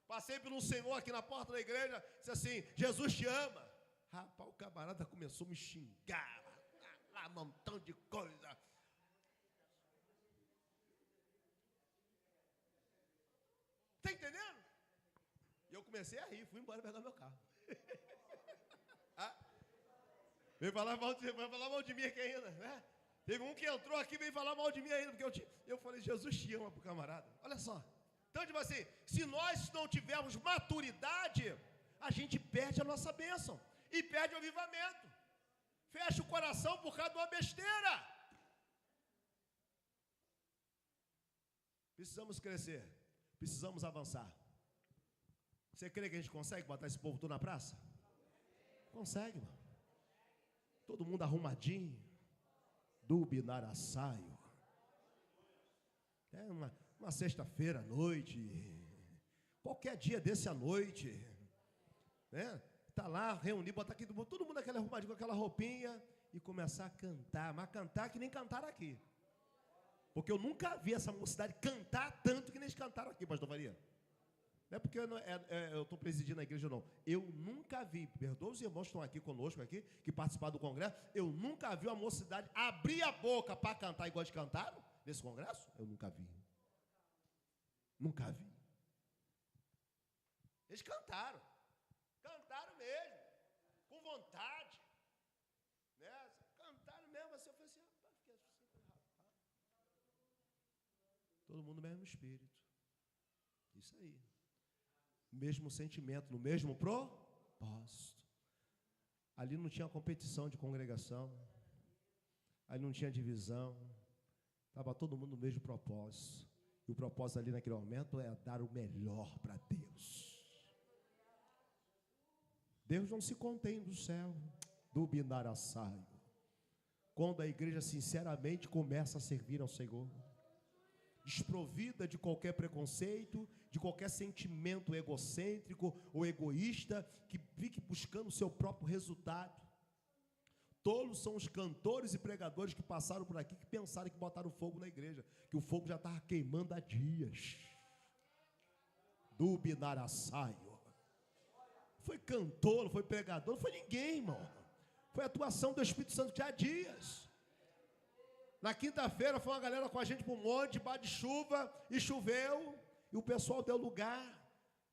Passei por um senhor aqui na porta da igreja, disse assim, Jesus te ama. Rapaz, o camarada começou a me xingar, lá um montão de coisa. Está entendendo? E eu comecei a rir, fui embora pegar meu carro. Veio falar mal de mim aqui ainda, né? Teve um que entrou aqui e veio falar mal de mim ainda, porque eu falei, Jesus te ama pro camarada. Olha só. Então, tipo assim, se nós não tivermos maturidade, a gente perde a nossa bênção e perde o avivamento. Fecha o coração por causa de uma besteira. Precisamos crescer, precisamos avançar. Você crê que a gente consegue botar esse povo todo na praça? Consegue, mano. Todo mundo arrumadinho. Dubinaraçaio. É uma sexta-feira à noite. Qualquer dia desse à noite. Né? tá lá, reunir, botar aqui, todo mundo aquela arrumadinha, com aquela roupinha, e começar a cantar, mas cantar que nem cantaram aqui. Porque eu nunca vi essa mocidade cantar tanto que nem eles cantaram aqui, pastor Faria. Não é porque eu estou presidindo a igreja, não. Eu nunca vi, perdoa os irmãos que estão aqui conosco, aqui, que participaram do congresso, eu nunca vi a mocidade abrir a boca para cantar igual eles cantaram nesse congresso. Eu nunca vi. Nunca vi. Eles cantaram mesmo, com vontade, né? Cantaram mesmo assim, eu falei assim, rapaz, fiquei assim, rapaz. Todo mundo no mesmo espírito. Isso aí. Mesmo sentimento, no mesmo propósito. Ali não tinha competição de congregação, ali não tinha divisão, estava todo mundo no mesmo propósito. E o propósito ali naquele momento é dar o melhor para Deus. Deus não se contém do céu, do binaraçaio. Quando a igreja sinceramente começa a servir ao Senhor, desprovida de qualquer preconceito, de qualquer sentimento egocêntrico ou egoísta, que fique buscando o seu próprio resultado. Tolos são os cantores e pregadores que passaram por aqui, que pensaram que botaram fogo na igreja, que o fogo já estava queimando há dias. Do binaraçaio. Foi cantor, não foi pregador, não foi ninguém, irmão. Foi a atuação do Espírito Santo já há dias. Na quinta-feira foi uma galera com a gente para um monte, debaixo de chuva, e choveu, e o pessoal deu lugar.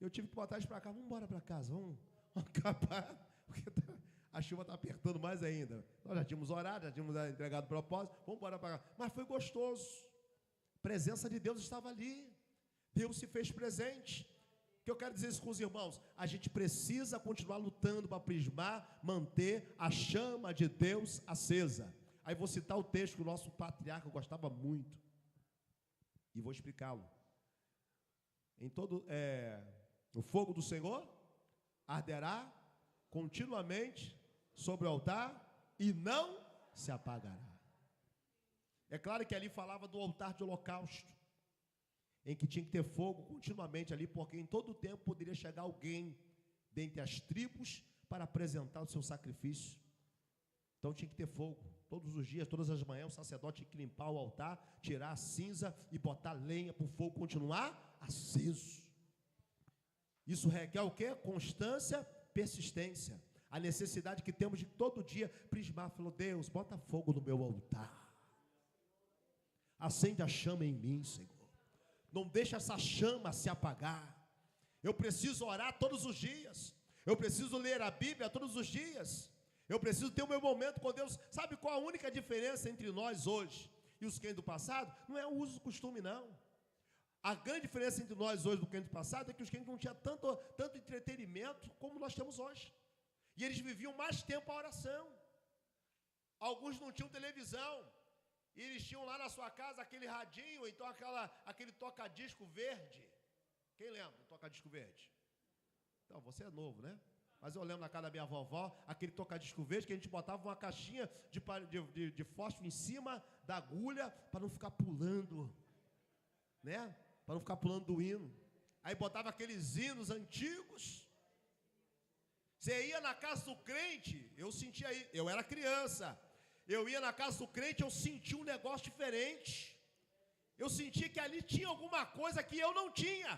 Eu tive que botar eles para cá, vamos embora para casa, vamos acabar, porque a chuva está apertando mais ainda. Nós já tínhamos orado, já tínhamos entregado o propósito, vamos embora para cá. Mas foi gostoso. A presença de Deus estava ali. Deus se fez presente. O que eu quero dizer isso com os irmãos? A gente precisa continuar lutando para prismar, manter a chama de Deus acesa. Aí vou citar o texto que o nosso patriarca gostava muito. E vou explicá-lo. Em todo o fogo do Senhor arderá continuamente sobre o altar e não se apagará. É claro que ali falava do altar de holocausto, em que tinha que ter fogo continuamente ali, porque em todo o tempo poderia chegar alguém dentre as tribos para apresentar o seu sacrifício. Então tinha que ter fogo. Todos os dias, todas as manhãs, o sacerdote tinha que limpar o altar, tirar a cinza e botar lenha para o fogo continuar aceso. Isso requer o quê? Constância, persistência. A necessidade que temos de todo dia prismar. Falou, Deus, bota fogo no meu altar. Acende a chama em mim, Senhor. Não deixa essa chama se apagar. Eu preciso orar todos os dias. Eu preciso ler a Bíblia todos os dias. Eu preciso ter o meu momento com Deus. Sabe qual a única diferença entre nós hoje e os crentes do passado? Não é o uso do costume, não. A grande diferença entre nós hoje do crente do passado é que os crentes não tinham tanto entretenimento como nós temos hoje. E eles viviam mais tempo a oração. Alguns não tinham televisão. E eles tinham lá na sua casa aquele radinho, ou então aquele toca-disco verde. Quem lembra do toca-disco verde? Então, você é novo, né? Mas eu lembro na casa da minha vovó, aquele toca-disco verde que a gente botava uma caixinha de fósforo em cima da agulha para não ficar pulando, né? Para não ficar pulando do hino. Aí botava aqueles hinos antigos. Você ia na casa do crente, eu era criança. Eu ia na casa do crente, eu sentia um negócio diferente. Eu sentia que ali tinha alguma coisa que eu não tinha.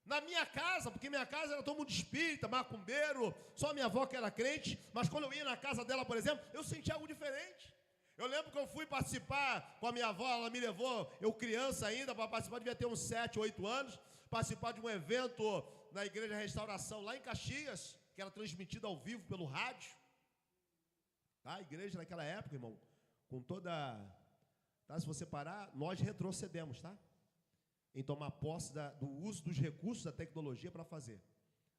Na minha casa, porque minha casa era todo mundo espírita, macumbeiro, só minha avó que era crente, mas quando eu ia na casa dela, por exemplo, eu sentia algo diferente. Eu lembro que eu fui participar com a minha avó, ela me levou, eu criança ainda, para participar, devia ter uns 7, 8 anos, participar de um evento na Igreja Restauração, lá em Caxias, que era transmitido ao vivo pelo rádio. Tá? A igreja naquela época, irmão, com toda... Tá? Se você parar, nós retrocedemos, tá? Em tomar posse do uso dos recursos da tecnologia para fazer.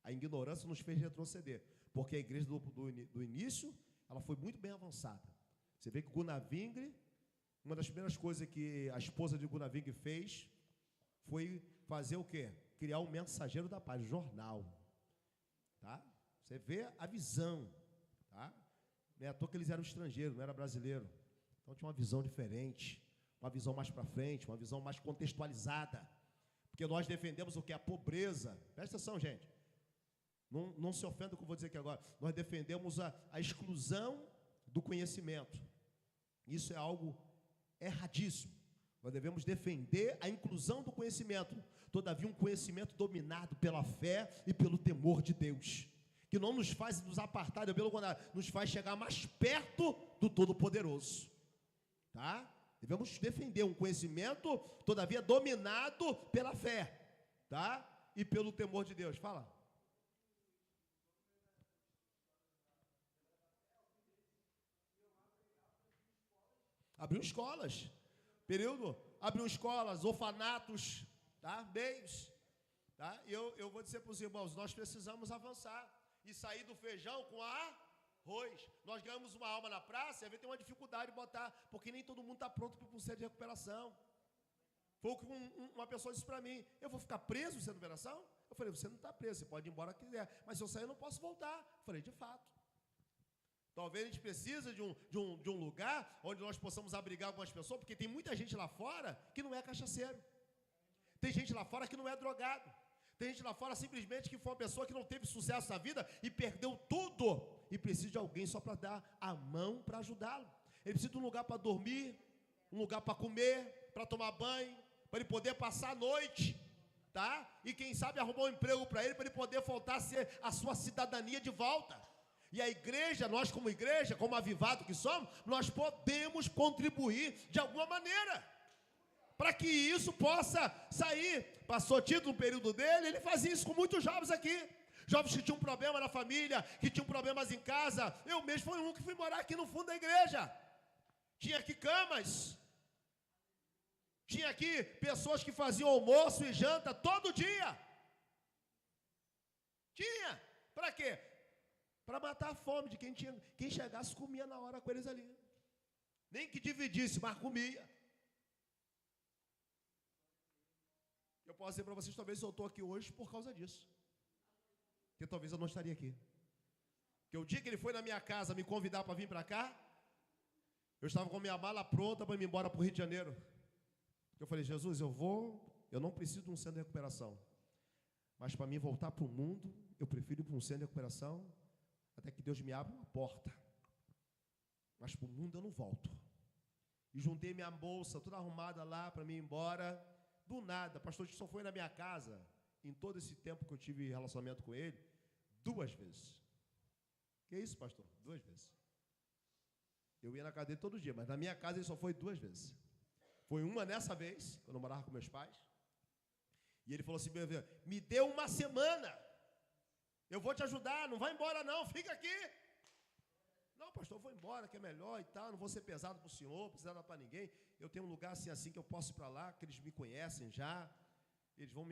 A ignorância nos fez retroceder, porque a igreja do início, ela foi muito bem avançada. Você vê que Gunnar Wingre, uma das primeiras coisas que a esposa de Gunnar Wingre fez, foi fazer o quê? Criar um mensageiro da paz, jornal. Tá? Você vê a visão, tá? Não é à toa que eles eram estrangeiros, não era brasileiro. Então tinha uma visão diferente, uma visão mais para frente, uma visão mais contextualizada. Porque nós defendemos o que? A pobreza. Presta atenção, gente. Não se ofenda com o que eu vou dizer aqui agora. Nós defendemos a exclusão do conhecimento. Isso é algo erradíssimo. Nós devemos defender a inclusão do conhecimento. Todavia, um conhecimento dominado pela fé e pelo temor de Deus, que não nos faz nos apartar, pelo contrário, nos faz chegar mais perto do Todo-Poderoso. Tá? Devemos defender um conhecimento, todavia, dominado pela fé, tá? E pelo temor de Deus. Fala. Abriu escolas. Período, abriu escolas, orfanatos, tá? Meios. Tá? Eu vou dizer para os irmãos, nós precisamos avançar e sair do feijão com arroz. Nós ganhamos uma alma na praça e às vezes tem uma dificuldade de botar, porque nem todo mundo está pronto para o processo de recuperação. Foi o que uma pessoa disse para mim, eu vou ficar preso sem recuperação? Eu falei, você não está preso, você pode ir embora se quiser, mas se eu sair eu não posso voltar. Eu falei, de fato. Talvez a gente precise de um lugar onde nós possamos abrigar algumas pessoas, porque tem muita gente lá fora que não é cachaceiro. Tem gente lá fora que não é drogado. Tem gente lá fora simplesmente que foi uma pessoa que não teve sucesso na vida e perdeu tudo. E precisa de alguém só para dar a mão para ajudá-lo. Ele precisa de um lugar para dormir, um lugar para comer, para tomar banho, para ele poder passar a noite, tá? E quem sabe arrumar um emprego para ele poder voltar a ser a sua cidadania de volta. E a igreja, nós como avivado que somos, nós podemos contribuir de alguma maneira, para que isso possa sair. Pastor Tito, no período dele, ele fazia isso com muitos jovens aqui. Jovens que tinham um problema na família, que tinham problemas em casa. Eu mesmo fui um que fui morar aqui no fundo da igreja. Tinha aqui camas. Tinha aqui pessoas que faziam almoço e janta todo dia. Tinha. Para quê? Para matar a fome de quem chegasse comia na hora com eles ali. Nem que dividisse, mas comia. Eu posso dizer para vocês, talvez eu estou aqui hoje por causa disso. Porque talvez eu não estaria aqui. Porque o dia que ele foi na minha casa me convidar para vir para cá, eu estava com minha mala pronta para ir embora para o Rio de Janeiro. Eu falei, Jesus, eu não preciso de um centro de recuperação. Mas para mim voltar para o mundo, eu prefiro ir para um centro de recuperação, até que Deus me abra uma porta. Mas para o mundo eu não volto. E juntei minha bolsa toda arrumada lá para mim ir embora. Do nada, pastor só foi na minha casa, em todo esse tempo que eu tive relacionamento com ele, 2 vezes. Que isso, pastor? 2 vezes. Eu ia na casa dele todo dia, mas na minha casa ele só foi 2 vezes. Foi uma nessa vez, quando eu morava com meus pais. E ele falou assim, me dê uma semana. Eu vou te ajudar, não vai embora não, fica aqui. Não, pastor, eu vou embora, que é melhor e tal, não vou ser pesado para o senhor, não precisa dar para ninguém. Eu tenho um lugar assim que eu posso ir para lá, que eles me conhecem já. Eles vão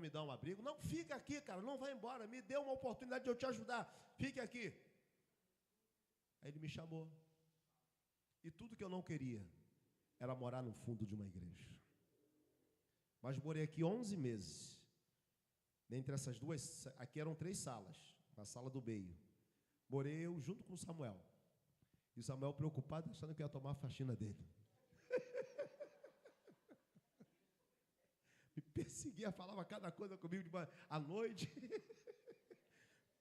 me dar um abrigo. Não, fica aqui, cara, não vai embora. Me dê uma oportunidade de eu te ajudar. Fique aqui. Aí ele me chamou. E tudo que eu não queria era morar no fundo de uma igreja. Mas morei aqui 11 meses. Dentre essas 2, aqui eram 3 salas. A sala do meio. Morei eu junto com o Samuel. E o Samuel preocupado, achando que eu ia tomar a faxina dele. Me perseguia, falava cada coisa comigo à noite.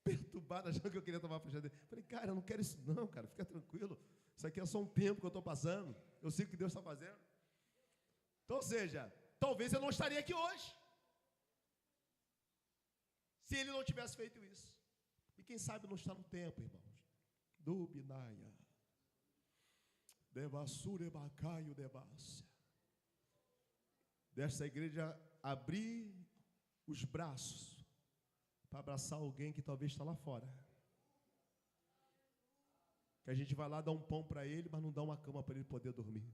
Perturbado, achando que eu queria tomar a faxina dele. Falei, cara, eu não quero isso não, cara, fica tranquilo. Isso aqui é só um tempo que eu estou passando. Eu sei o que Deus está fazendo. Então, ou seja, talvez eu não estaria aqui hoje, se ele não tivesse feito isso. E quem sabe não está no tempo, irmãos. Dubinaia. Devassure bacaio devassa. Desta igreja abrir os braços para abraçar alguém que talvez está lá fora. Que a gente vai lá dar um pão para ele, mas não dá uma cama para ele poder dormir.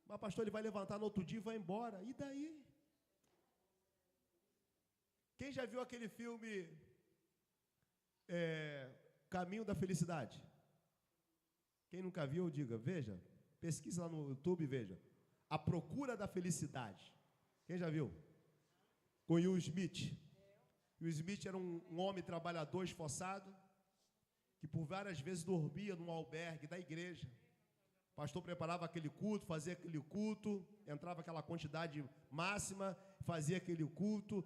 Mas pastor, ele vai levantar no outro dia e vai embora. E daí? Quem já viu aquele filme Caminho da Felicidade? Quem nunca viu, diga, veja. Pesquisa lá no YouTube e veja. A Procura da Felicidade. Quem já viu? Com Will Smith. Will Smith era um homem trabalhador, esforçado, que por várias vezes dormia num albergue da igreja. O pastor preparava aquele culto, fazia aquele culto, entrava aquela quantidade máxima, fazia aquele culto,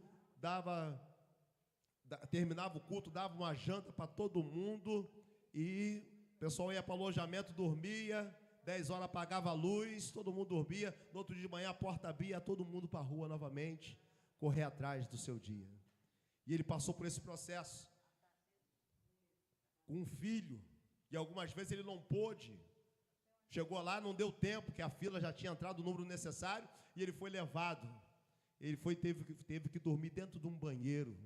terminava o culto, dava uma janta para todo mundo, e o pessoal ia para o alojamento, dormia, 10 horas apagava a luz, todo mundo dormia, no outro dia de manhã a porta abria, todo mundo para a rua novamente, correr atrás do seu dia. E ele passou por esse processo, com um filho, e algumas vezes ele não pôde, chegou lá, não deu tempo, porque a fila já tinha entrado o número necessário, e ele foi levado. Ele teve que dormir dentro de um banheiro.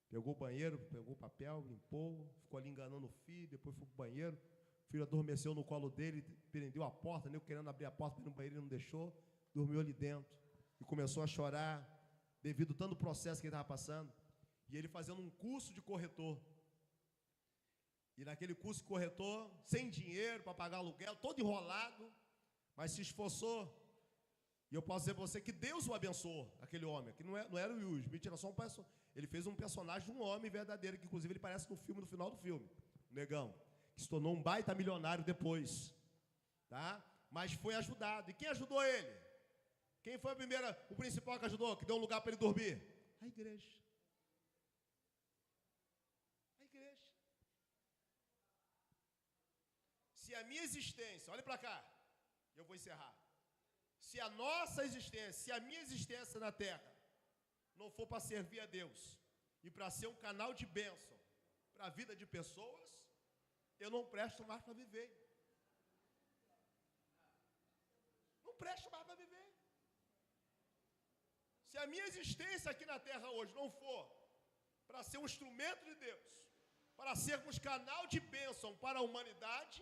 Pegou o banheiro, pegou o papel, limpou, ficou ali enganando o filho, depois foi para o banheiro. O filho adormeceu no colo dele, prendeu a porta, nem querendo abrir a porta para ir no banheiro, ele não deixou, dormiu ali dentro. E começou a chorar, devido a tanto processo que ele estava passando. E ele fazendo um curso de corretor. E naquele curso de corretor, sem dinheiro para pagar aluguel, todo enrolado, mas se esforçou. E eu posso dizer para você que Deus o abençoou, aquele homem, que não era o Will Smith, era só um personagem. Ele fez um personagem de um homem verdadeiro, que inclusive ele parece no filme, no final do filme, o negão, que se tornou um baita milionário depois. Tá? Mas foi ajudado. E quem ajudou ele? Quem foi o principal que ajudou, que deu um lugar para ele dormir? A igreja. A igreja. Se a minha existência, olha para cá, eu vou encerrar. Se a nossa existência, se a minha existência na terra não for para servir a Deus e para ser um canal de bênção para a vida de pessoas, eu não presto mais para viver. Não presto mais para viver. Se a minha existência aqui na terra hoje não for para ser um instrumento de Deus, para sermos canal de bênção para a humanidade,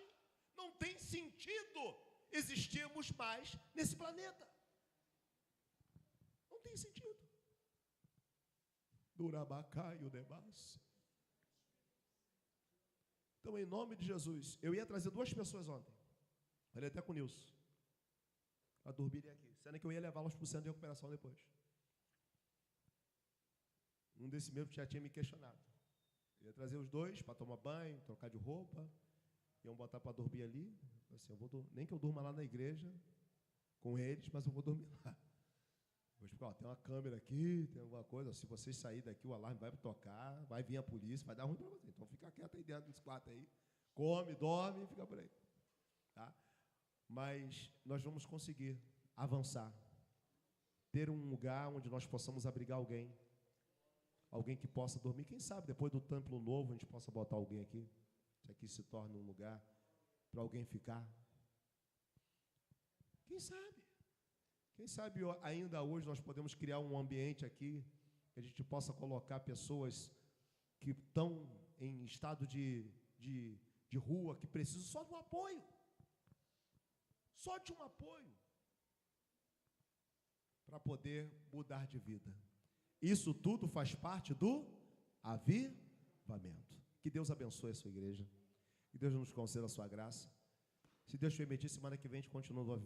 não tem sentido existirmos mais nesse planeta. Não tem sentido. Durabacaio debas. Então, em nome de Jesus, eu ia trazer 2 pessoas ontem. Falei até com o Nilson. Para dormirem aqui. Sendo que eu ia levá-los para o centro de recuperação depois. Um desses meus já tinha me questionado. Eu ia trazer os 2 para tomar banho, trocar de roupa. Iam botar para dormir ali. Assim, nem que eu durma lá na igreja com eles, mas eu vou dormir lá. Tem uma câmera aqui, tem alguma coisa. Se vocês saírem daqui, o alarme vai tocar, vai vir a polícia, vai dar ruim para vocês. Então fica quieto aí dentro desse quarto aí. Come, dorme e fica por aí. Tá? Mas nós vamos conseguir avançar. Ter um lugar onde nós possamos abrigar alguém. Alguém que possa dormir. Quem sabe depois do templo novo a gente possa botar alguém aqui. Se aqui se torne um lugar para alguém ficar. Quem sabe? Quem sabe ainda hoje nós podemos criar um ambiente aqui que a gente possa colocar pessoas que estão em estado de rua, que precisam só de um apoio. Só de um apoio. Para poder mudar de vida. Isso tudo faz parte do avivamento. Que Deus abençoe a sua igreja. Que Deus nos conceda a sua graça. Se Deus permitir, semana que vem a gente continua no avivamento.